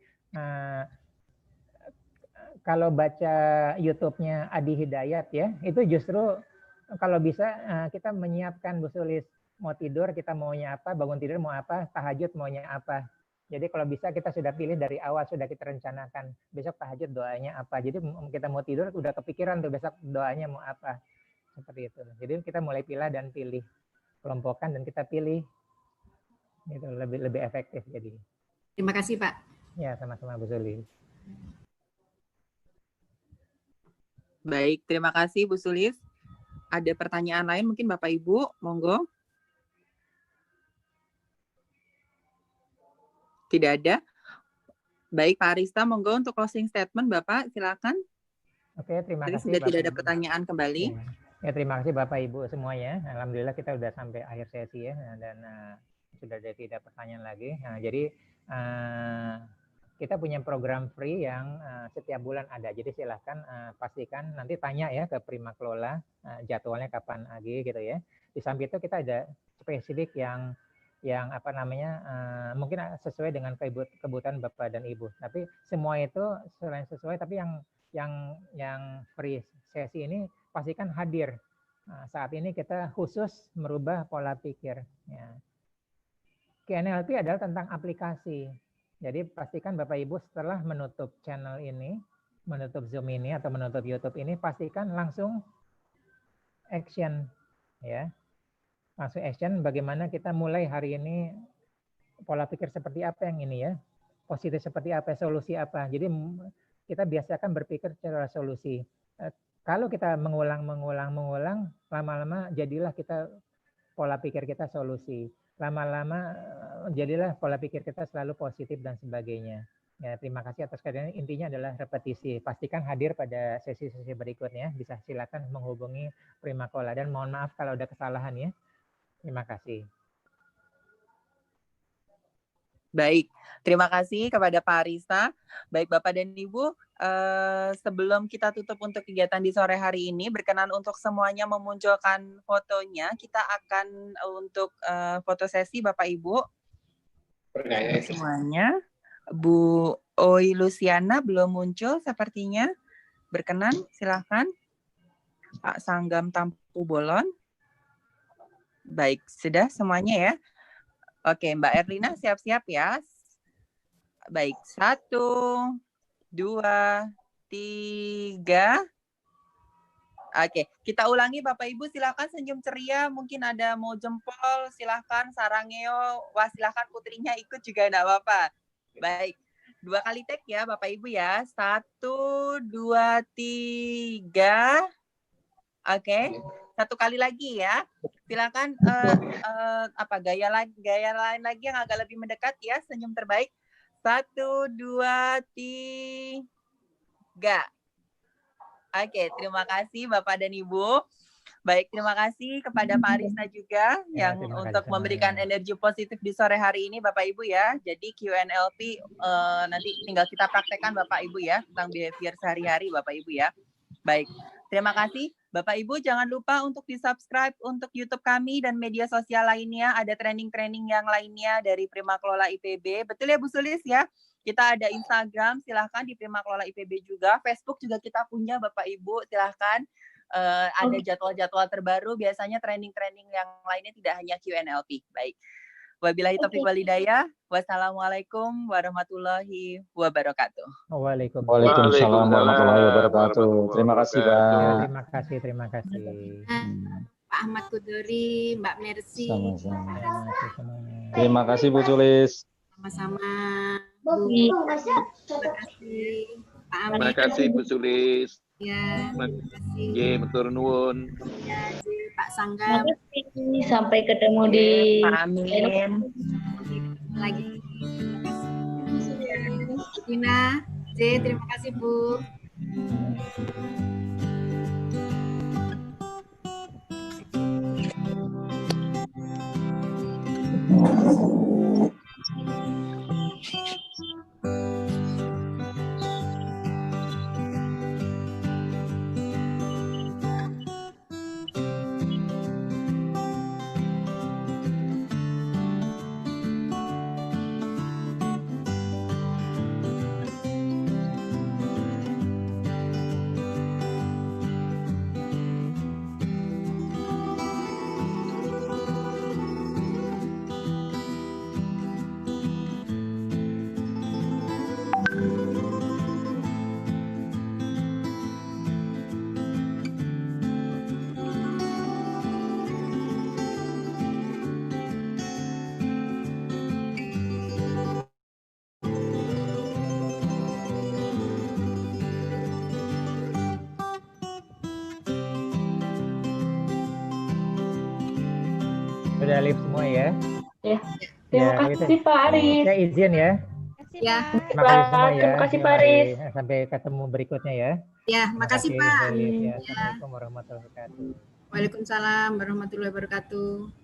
kalau baca YouTube-nya Adi Hidayat ya, itu justru kalau bisa kita menyiapkan Bu Sulis, mau tidur kita maunya apa, bangun tidur mau apa, tahajud maunya apa. Jadi kalau bisa kita sudah pilih dari awal, sudah kita rencanakan besok tahajud doanya apa. Jadi kita mau tidur udah kepikiran tuh besok doanya mau apa. Seperti itu. Jadi kita mulai pilih dan pilih, kelompokkan dan kita pilih. Itu lebih efektif jadi. Terima kasih Pak. Ya, sama-sama Bu Sulis. Baik, terima kasih Bu Sulis. Ada pertanyaan lain mungkin Bapak Ibu, monggo. Tidak ada. Baik, Pak Arista, monggo untuk closing statement Bapak, silakan. Oke, terima Jadi kasih. sudah Bapak tidak ada Ibu. pertanyaan kembali. Ya, terima kasih Bapak Ibu semuanya. Alhamdulillah kita sudah sampai akhir sesi ya, dan sudah ada tidak pertanyaan lagi. Nah, jadi kita punya program free yang setiap bulan ada. Jadi silahkan pastikan nanti tanya ya ke Prima Kelola jadwalnya kapan lagi gitu ya. Di samping itu kita ada spesifik yang apa namanya mungkin sesuai dengan kebutuhan Bapak dan Ibu. Tapi semua itu selain sesuai, tapi yang free sesi ini pastikan hadir. Nah, saat ini kita khusus merubah pola pikir. Ya. KNLP adalah tentang aplikasi. Jadi pastikan Bapak Ibu setelah menutup channel ini, menutup Zoom ini atau menutup YouTube ini, pastikan langsung action, ya. Langsung action. Bagaimana kita mulai hari ini pola pikir seperti apa yang ini ya, positif seperti apa, solusi apa. Jadi kita biasakan berpikir secara solusi. Kalau kita mengulang, lama-lama jadilah kita pola pikir kita solusi. Lama-lama jadilah pola pikir kita selalu positif dan sebagainya. Ya, terima kasih atas kehadiran. Intinya adalah repetisi. Pastikan hadir pada sesi-sesi berikutnya. Bisa silakan menghubungi Prima Kelola. Dan mohon maaf kalau ada kesalahan ya. Terima kasih. Baik, terima kasih kepada Pak Arista. Baik Bapak dan Ibu, sebelum kita tutup untuk kegiatan di sore hari ini, berkenan untuk semuanya memunculkan fotonya. Kita akan untuk foto sesi Bapak Ibu. Semuanya. Bu Oi Luciana belum muncul sepertinya. Berkenan, silahkan. Pak Sanggam Tampu Bolon. Baik, sudah semuanya ya. Oke, Mbak Erlina siap-siap ya. Baik, 1, 2, 3. Oke, kita ulangi Bapak Ibu, silakan senyum ceria. Mungkin ada mau jempol, silakan sarangeo. Wah, silakan putrinya ikut juga enggak apa-apa. Baik, 2 kali take ya Bapak Ibu ya. 1, 2, 3. Oke, 1 kali lagi ya. Silakan gaya lain lagi yang agak lebih mendekat ya, senyum terbaik. 1, 2, 3. Oke, terima kasih Bapak dan Ibu. Baik, terima kasih kepada Pak Arista juga yang untuk memberikan energi positif di sore hari ini Bapak Ibu ya. Jadi QNLP nanti tinggal kita praktekkan Bapak Ibu ya tentang behavior sehari-hari Bapak Ibu ya. Baik, terima kasih. Bapak Ibu jangan lupa untuk di-subscribe untuk YouTube kami dan media sosial lainnya. Ada training-training yang lainnya dari Prima Kelola IPB. Betul ya Bu Sulis ya? Kita ada Instagram, silahkan di Prima Kelola IPB juga. Facebook juga kita punya Bapak Ibu, silahkan. Ada jadwal-jadwal terbaru, biasanya training-training yang lainnya tidak hanya QNLP. Baik. Wabillahi taufiq wal hidayah. Wassalamualaikum warahmatullahi wabarakatuh. Waalaikumsalam warahmatullahi wabarakatuh. Terima kasih, Pak. Terima kasih. Pak Ahmad Kudori, Mbak Mercy. Sama-sama. Terima kasih Bu Sulis. Sama-sama. Terima kasih Pak Amin. Terima kasih Bu Sulis. Ya, terima kasih. Ye, matur nuwun. Ya, Pak Sanggam. Sampai ketemu di Amin. Lagi. Terima kasih. Dina, J, terima kasih Bu. Sudah live semua ya? Ya. Terima kasih Pak Aris. Saya izin ya. Ya. Terima kasih semua ya. Terima kasih Pak Aris. Sampai ketemu berikutnya ya. Ya, makasih Pak. Ya. Assalamualaikum warahmatullahi wabarakatuh. Waalaikumsalam warahmatullahi wabarakatuh.